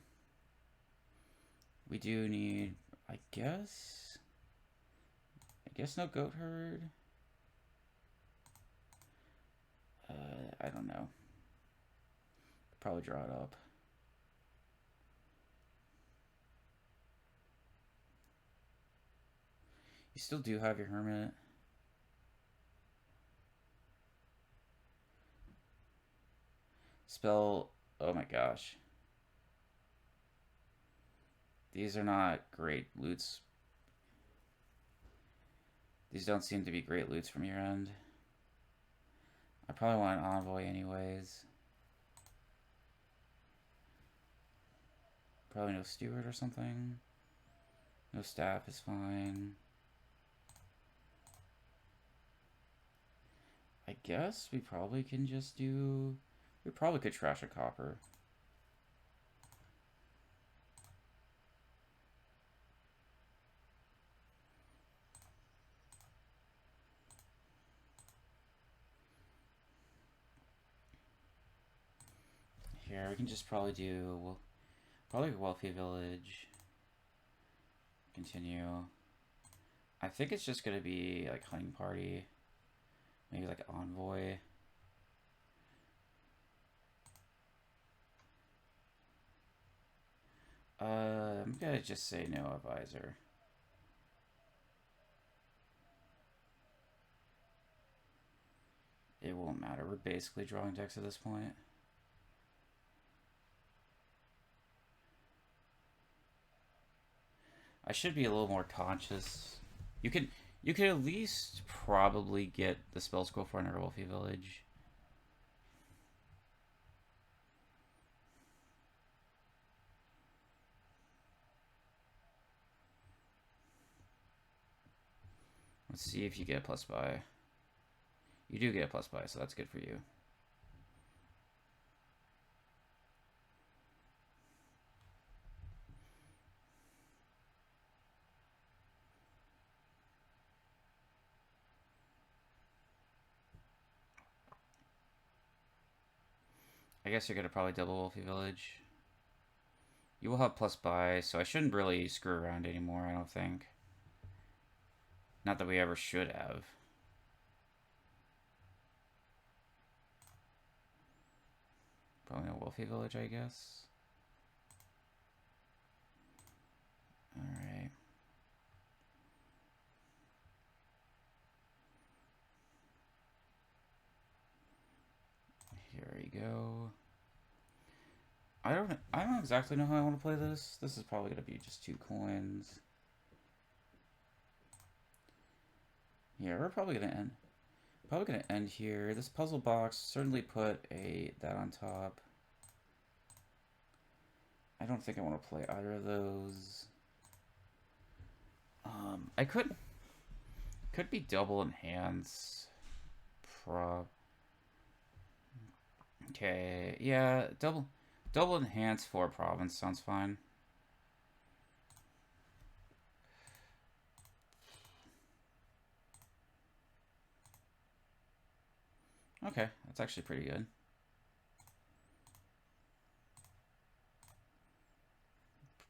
we do need, I guess no goat herd. I don't know. Probably draw it up. You still do have your hermit. Spell, oh my gosh. These are not great loots. These don't seem to be great loots from your end. I probably want an envoy anyways. Probably no steward or something. No staff is fine. I guess we probably can just do... We probably could trash a copper. Here, we can just probably do... Probably a wealthy village. Continue. I think it's just gonna be like hunting party. Maybe like envoy. I'm gonna just say no advisor. It won't matter. We're basically drawing decks at this point. I should be a little more conscious. You could at least probably get the spell scroll for another wealthy village. Let's see if you get a plus buy. You do get a plus buy, so that's good for you. I guess you're gonna probably double wealthy village. You will have plus buy, so I shouldn't really screw around anymore, I don't think. Not that we ever should have. Probably a wealthy village, I guess. Alright. Here we go. I don't exactly know how I want to play this. This is probably gonna be just 2 coins. Yeah, we're probably gonna end here. This puzzle box certainly put that on top. I don't think I want to play either of those. I could be double enhance. Prov. Okay, yeah, double Double enhance for province sounds fine. Okay, that's actually pretty good.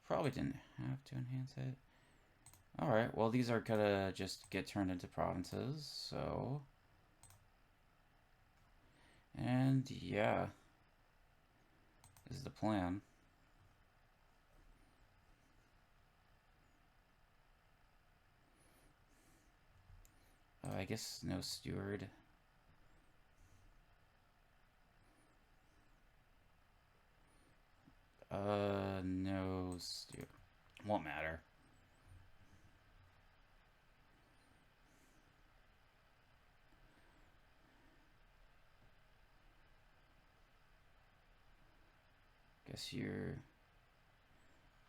Probably didn't have to enhance it. Alright, well these are gonna just get turned into provinces, so... And yeah, this is the plan. I guess no steward. No steward. Won't matter. Guess you're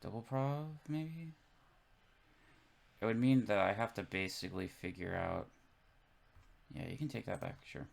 double prov, maybe? It would mean that I have to basically figure out... Yeah, you can take that back, sure.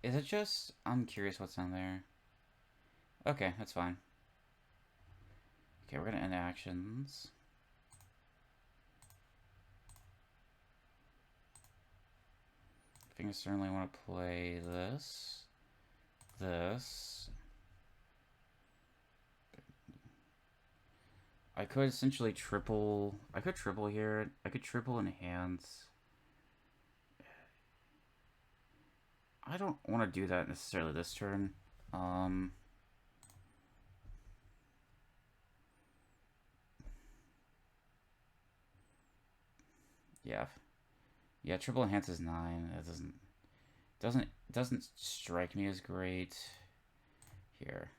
Is it just... I'm curious what's on there. Okay, that's fine. Okay, we're gonna end actions. I think I certainly want to play this. This. I could essentially triple... I could triple here. I could triple enhance. I don't want to do that necessarily this turn. Yeah. Yeah, triple enhance is 9. That doesn't strike me as great. Here.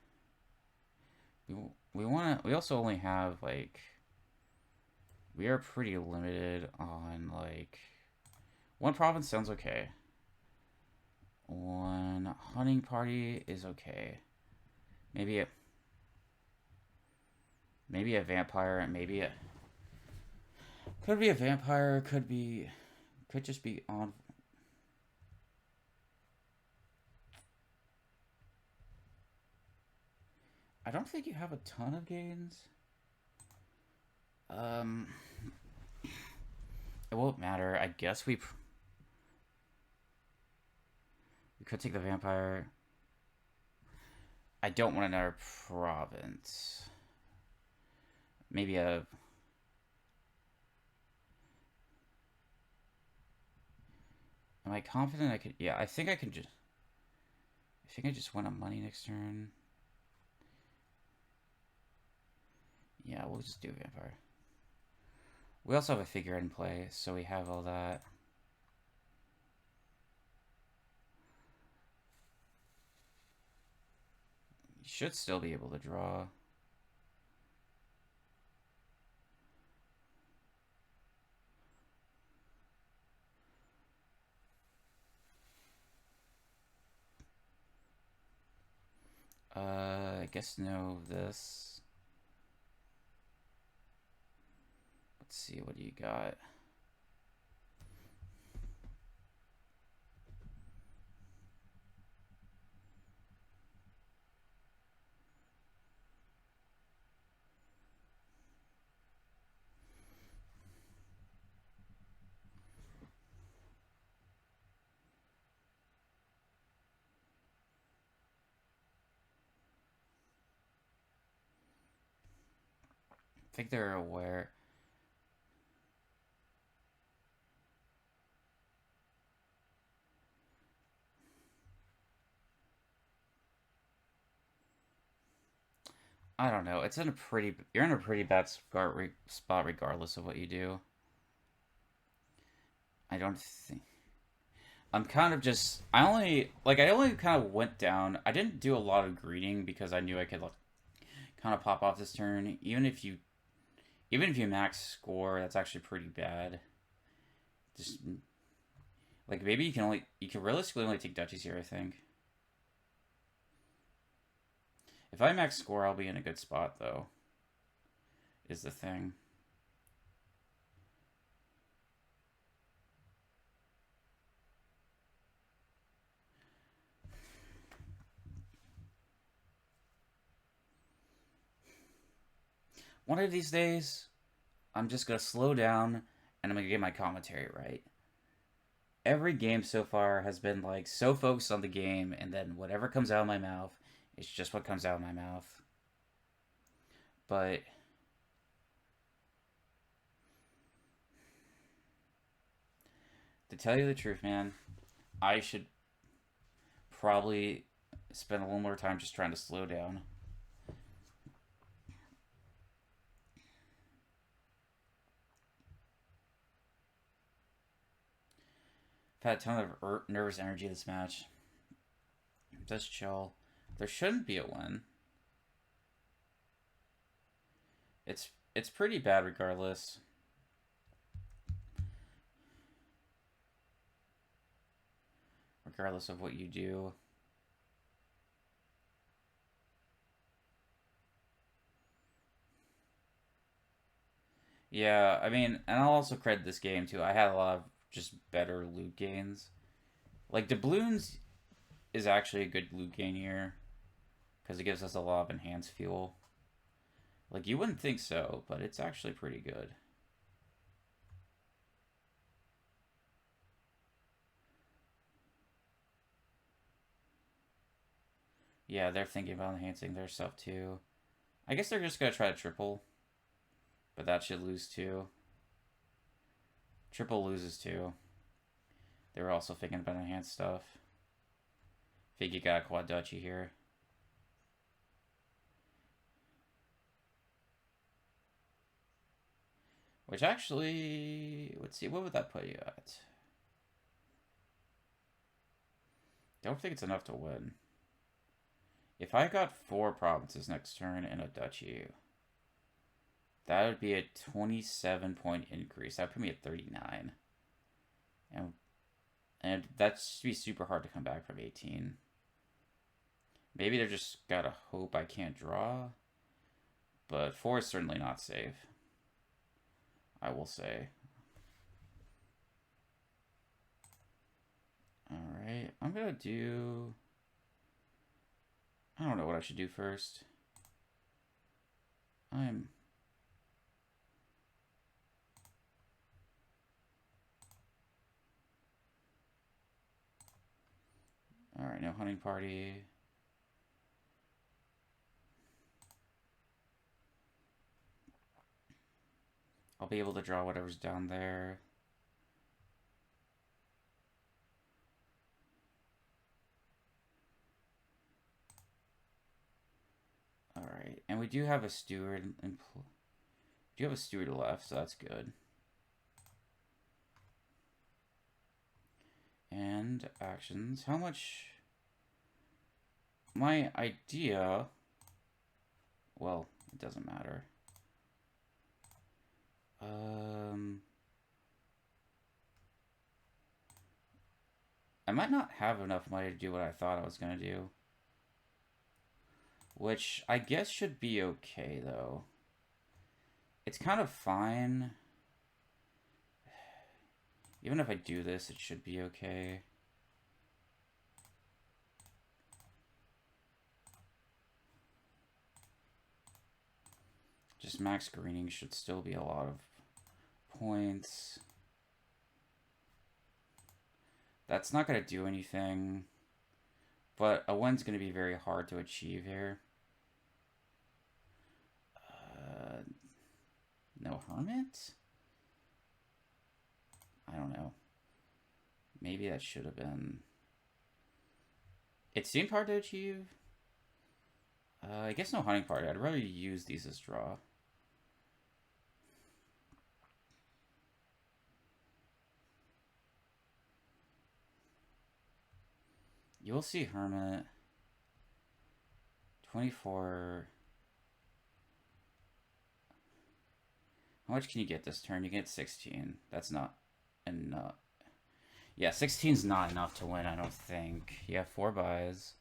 We also only have like... We are pretty limited on like... One province sounds okay. One hunting party is okay. Maybe a vampire, maybe a... Could be a vampire, could just be on... I don't think you have a ton of gains. It won't matter. I guess we could take the vampire. I don't want another province. Maybe a... Am I confident I could... Yeah, I think I can just... I think I just win a money next turn. Yeah, we'll just do vampire. We also have a figure in play, so we have all that. You should still be able to draw. I guess no this. Let's see, what do you got? I think they're aware. I don't know. It's in a pretty. You're in a pretty bad spot regardless of what you do. I don't think. I'm kind of just. I only kind of went down. I didn't do a lot of greeting because I knew I could like kind of pop off this turn. Even if you max score, that's actually pretty bad. Just like maybe you can realistically only take duchies here. I think. If I max score, I'll be in a good spot though. Is the thing. One of these days, I'm just gonna slow down and I'm gonna get my commentary right. Every game so far has been like so focused on the game, and then whatever comes out of my mouth, it's just what comes out of my mouth. But to tell you the truth, man, I should probably spend a little more time just trying to slow down. I've had a ton of nervous energy this match. Just chill. There shouldn't be a win. It's pretty bad regardless. Regardless of what you do. Yeah, I mean, and I'll also credit this game too. I had a lot of just better loot gains. Like Doubloons is actually a good loot gain here because it gives us a lot of enhanced fuel. Like you wouldn't think so, but it's actually pretty good. Yeah, they're thinking about enhancing their stuff too. I guess they're just gonna try to triple, but that should lose too. Triple loses too. They were also thinking about enhanced stuff. Think you got a quad duchy here. Which actually, let's see, what would that put you at? Don't think it's enough to win. If I got 4 provinces next turn and a duchy, that would be a 27-point increase. That would put me at 39. And that should be super hard to come back from 18. Maybe they're just gotta hope I can't draw. But 4 is certainly not safe, I will say. Alright, I'm gonna do... I don't know what I should do first. Alright, no hunting party. I'll be able to draw whatever's down there. Alright, and we do have a steward. We do have a steward left, so that's good. And actions. How much... My idea... Well, it doesn't matter. I might not have enough money to do what I thought I was going to do. Which I guess should be okay, though. It's kind of fine. Even if I do this, it should be okay. Just max greening should still be a lot of points. That's not going to do anything. But a win's going to be very hard to achieve here. No hermit? I don't know. Maybe that should have been... It seemed hard to achieve. I guess no hunting party. I'd rather use these as draw. You'll see Hermit. 24. How much can you get this turn? You get 16. That's not enough. Yeah, 16's not enough to win, I don't think. You have 4 buys.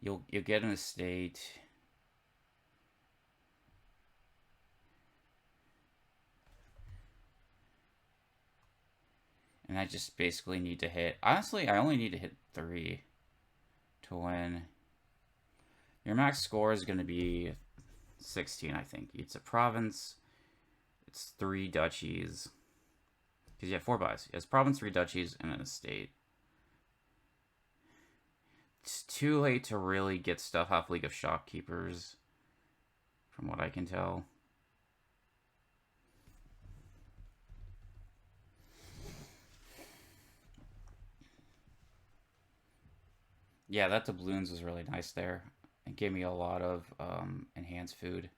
You'll get an estate. And I just basically need to hit... Honestly, I only need to hit 3 to win. Your max score is going to be 16, I think. It's a province. It's 3 duchies. Because you have 4 buys. It's province, 3 duchies, and an estate. It's too late to really get stuff off League of Shopkeepers, from what I can tell. Yeah, that doubloons was really nice there. It gave me a lot of enhanced food.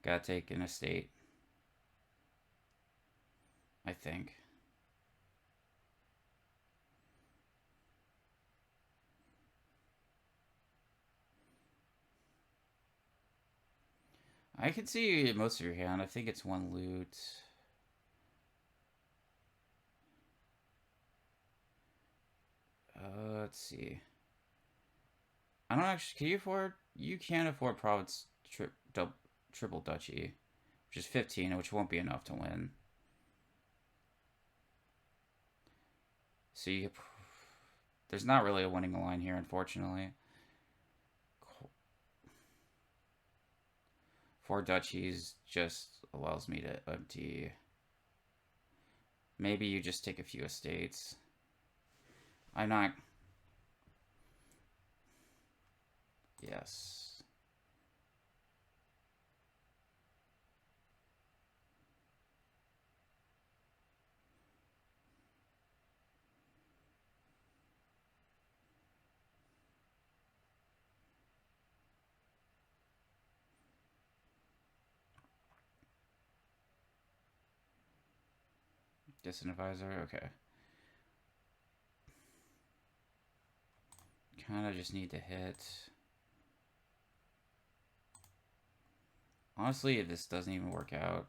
Gotta take an estate, I think. I can see most of your hand. I think it's 1 loot. Let's see. I don't actually... Can you afford... You can afford province triple duchy, which is 15, which won't be enough to win. So you... There's not really a winning line here, unfortunately. 4 duchies just allows me to empty. Maybe you just take a few estates. I'm not... Yes. Disadvisor, okay. Kind of just need to hit. Honestly, if this doesn't even work out,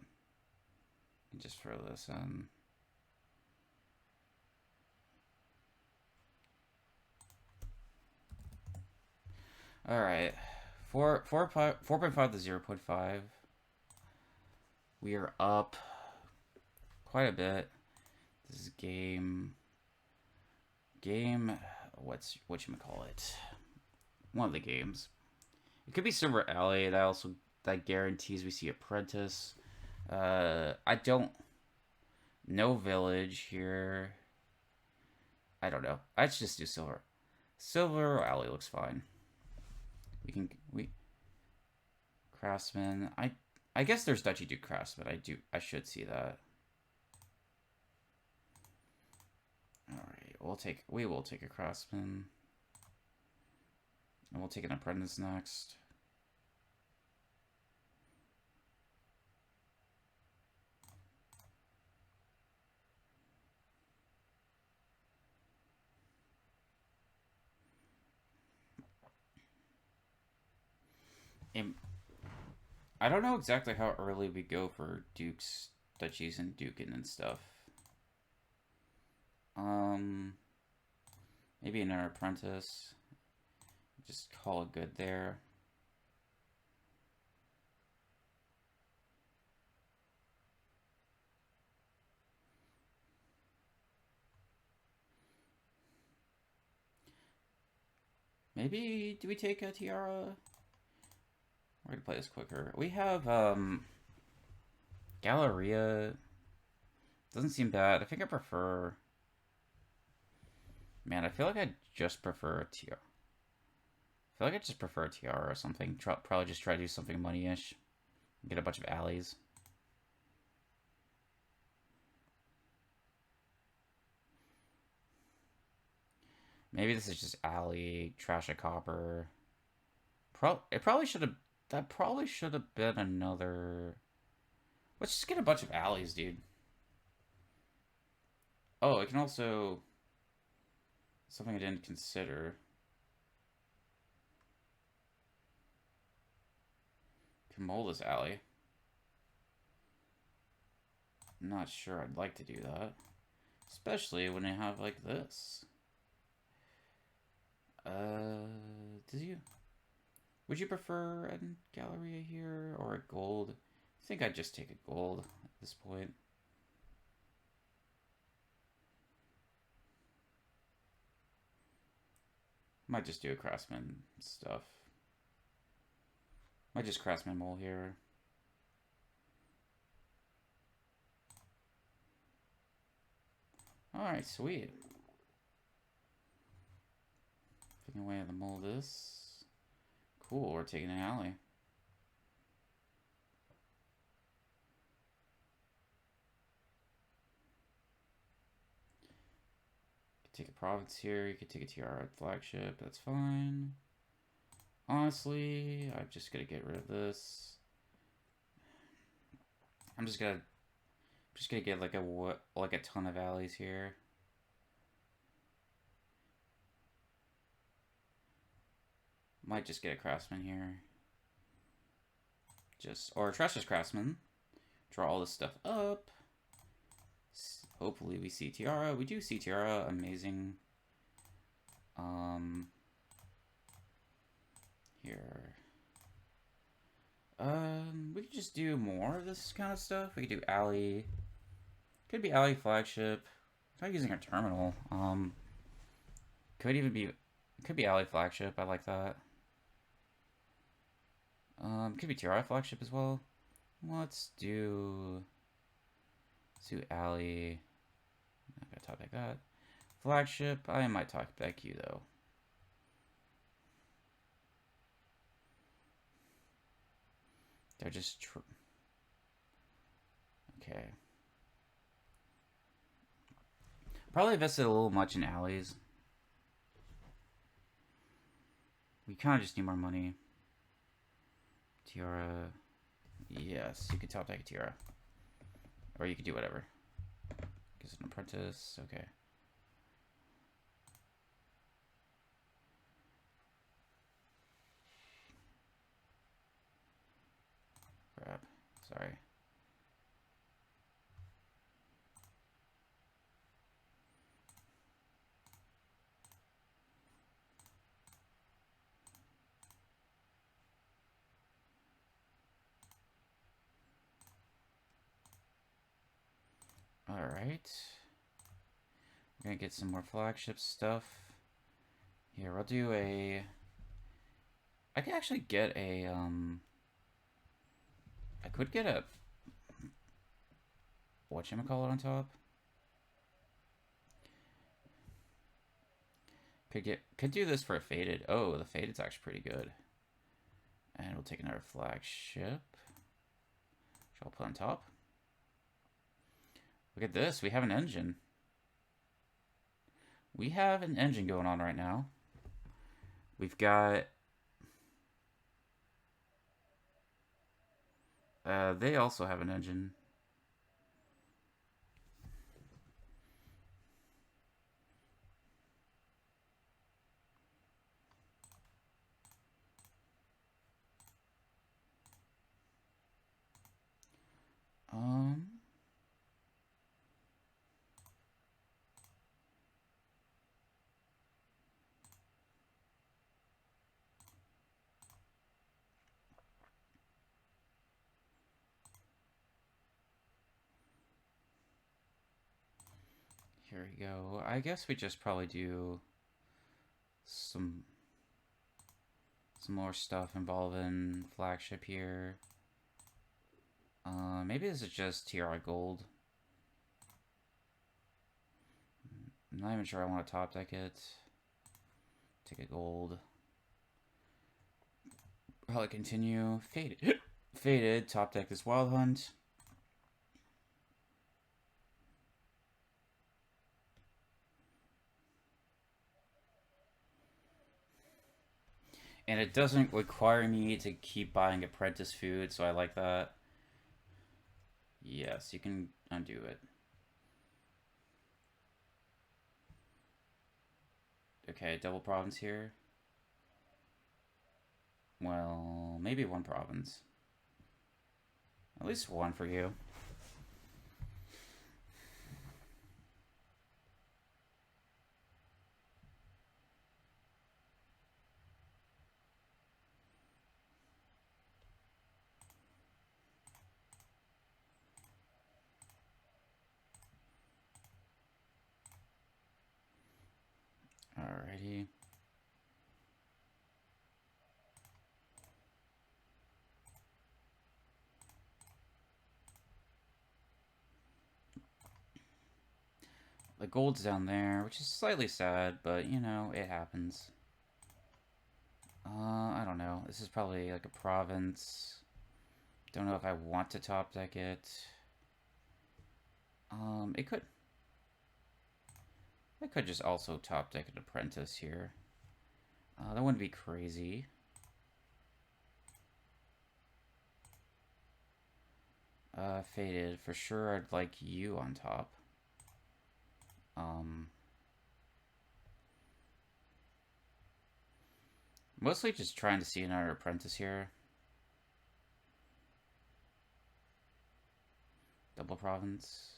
just throw this in. All right, 4.5 to 0.5. We are up quite a bit. This is game. Whatchamacallit? One of the games. It could be Silver Alley. That guarantees we see Apprentice. I don't know Village here. I don't know. I should just do Silver. Silver Alley looks fine. We Craftsman. I guess there's Duchy Duke Craftsman. I should see that. Alright, we will take a Craftsman. And we'll take an Apprentice next. I don't know exactly how early we go for Dukes, Duchies, and Dukin and stuff. Maybe another Apprentice. Just call it good there. Maybe, do we take a Tiara? We're gonna play this quicker. We have, Galleria. Doesn't seem bad. I think I prefer... Man, I feel like I just prefer a Tiara. I feel like I just prefer a Tiara or something. Probably just try to do something money-ish. Get a bunch of alleys. Maybe this is just alley, trash a copper. It probably should have... That probably should have been another... Let's just get a bunch of alleys, dude. Oh, it can also... Something I didn't consider. Can mold this alley. I'm not sure I'd like to do that. Especially when I have like this. Does you... Would you prefer a Galleria here or a gold? I think I'd just take a gold at this point. Might just do a craftsman stuff. Might just craftsman mole here. Alright, sweet. Taking away the mole this. Cool, we're taking an alley. You could take a province here, you could take a TR flagship, that's fine. Honestly, I'm just gonna get rid of this. I'm just gonna get like a ton of alleys here. Might just get a craftsman here. Or a treacherous craftsman. Draw all this stuff up. Hopefully we see Tiara. We do see Tiara. Amazing. Here. We could just do more of this kind of stuff. We could do alley. Could be alley flagship. Not using our terminal. Could be alley flagship. I like that. Could be TRI flagship as well. Let's do alley. I'm not gonna talk like that. Flagship. I might talk back you though. They're just okay. Probably invested a little much in alleys. We kind of just need more money. Tiara. Yes, you could top deck a Tiara. Or you could do whatever. Gives an apprentice. Okay. Crap. Sorry. Alright. We're gonna get some more flagship stuff. Here, I'll do a... I could actually get a, I could get a... whatchamacallit on top? Could do this for a faded. Oh, the faded's actually pretty good. And we'll take another flagship. Which I'll put on top. Look at this. We have an engine. We have an engine going on right now. We've got... they also have an engine. Here we go. I guess we just probably do some more stuff involving flagship here. Maybe this is just TRI gold. I'm not even sure I want to top deck it. Take a gold. Probably continue. Faded. Faded. Top deck this wild hunt. And it doesn't require me to keep buying apprentice food, so I like that. Yes, you can undo it. Okay, double province here. Well, maybe one province. At least one for you. Alrighty. The gold's down there, which is slightly sad, but you know, it happens. I don't know. This is probably like a province. Don't know if I want to top deck it. It could. I could just also top deck an apprentice here. That wouldn't be crazy. Faded. For sure, I'd like you on top. Mostly just trying to see another apprentice here. Double province.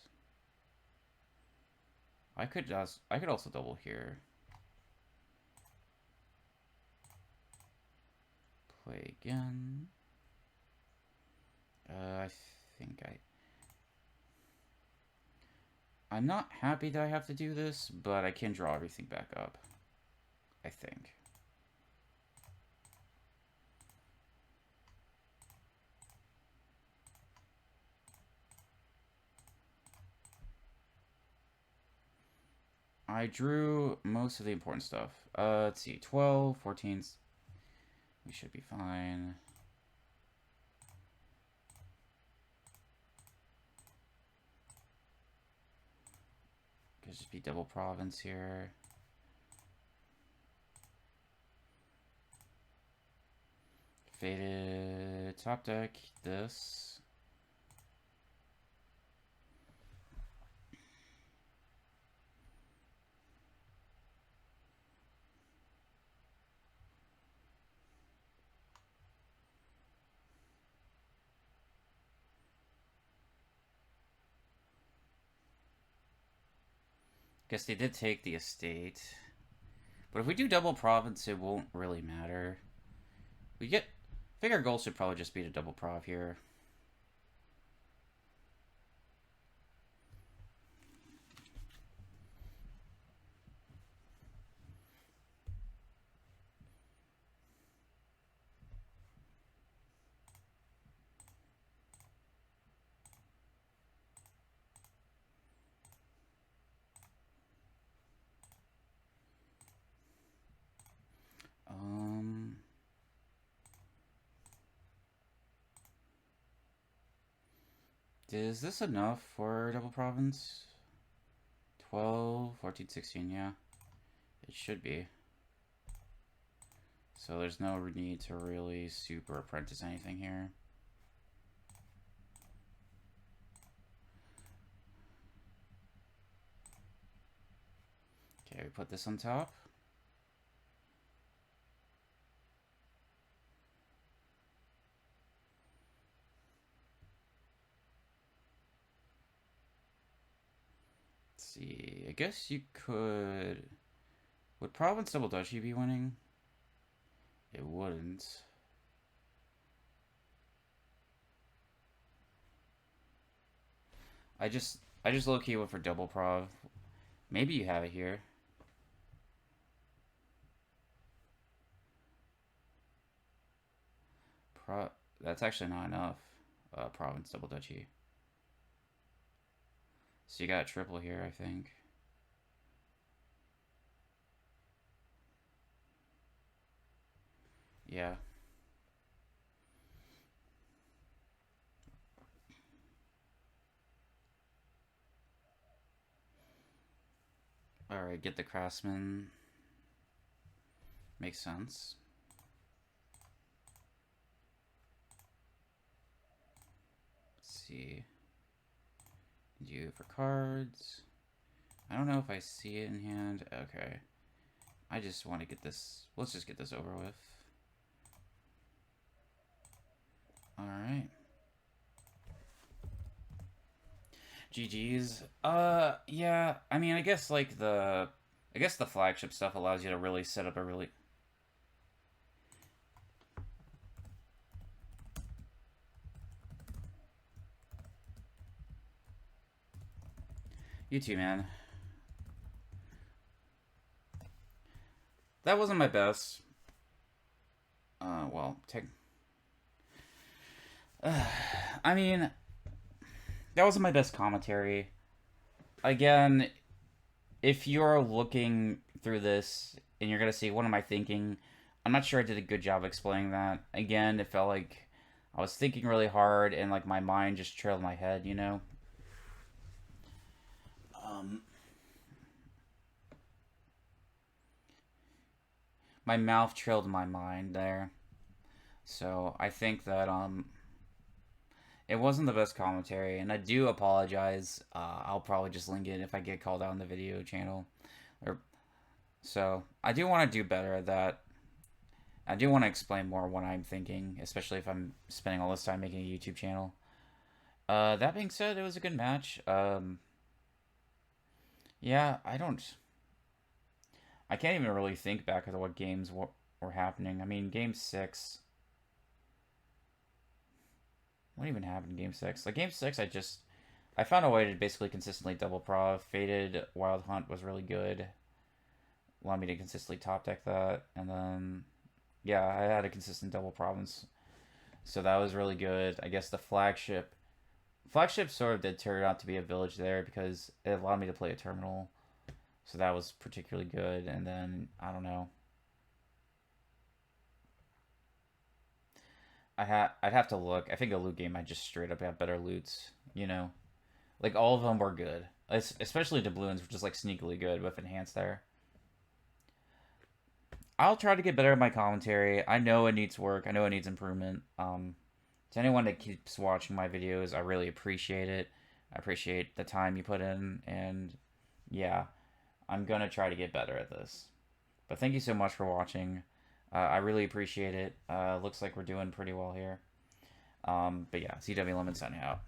I could also double here. Play again. I think I'm not happy that I have to do this, but I can draw everything back up. I think. I drew most of the important stuff. Let's see. 12, 14. We should be fine. Could just be double province here. Faded top deck. This. Guess they did take the estate. But if we do double province, it won't really matter. We get... I think our goal should probably just be to double prov here. Is this enough for double province? 12, 14, 16, yeah. It should be. So there's no need to really super apprentice anything here. Okay, we put this on top. See, I guess you could... Would province double duchy be winning? It wouldn't. I just low-key went for double prov. Maybe you have it here. That's actually not enough. Province double duchy. So you got a triple here, I think. Yeah. Alright, get the craftsman. Makes sense. see. You for cards. I don't know if I see it in hand. Okay. I just want to get this. Let's just get this over with. Alright. GG's. Yeah. I mean, I guess like the flagship stuff allows you to really set up a really. You too, man. That wasn't my best. Well, I mean, that wasn't my best commentary. Again, if you're looking through this and you're gonna see what am I thinking, I'm not sure I did a good job explaining that. Again, it felt like I was thinking really hard and like my mind just trailed my head, you know? My mouth trailed my mind there. So I think that it wasn't the best commentary, and I do apologize. I'll probably just link it if I get called out on the video channel. So I do want to do better at that. I do want to explain more what I'm thinking, especially if I'm spending all this time making a YouTube channel. That being said, it was a good match. Yeah, I can't even really think back at what games were happening. I mean, Game 6. What even happened in Game 6? Like, Game 6, I found a way to basically consistently double Prov. Faded Wild Hunt was really good. Allowed me to consistently top deck that. And then, yeah, I had a consistent double Province. So that was really good. I guess the flagship sort of did turn out to be a village there because it allowed me to play a terminal. So that was particularly good. And then, I don't know. I'd have to look. I think a loot game I just straight up have better loots, you know? Like, all of them were good. Especially Doubloons, which is, like, sneakily good with Enhanced there. I'll try to get better at my commentary. I know it needs work. I know it needs improvement. To anyone that keeps watching my videos, I really appreciate it. I appreciate the time you put in, and yeah, I'm gonna try to get better at this. But thank you so much for watching. I really appreciate it. Looks like we're doing pretty well here. But yeah, zwlemon signing out.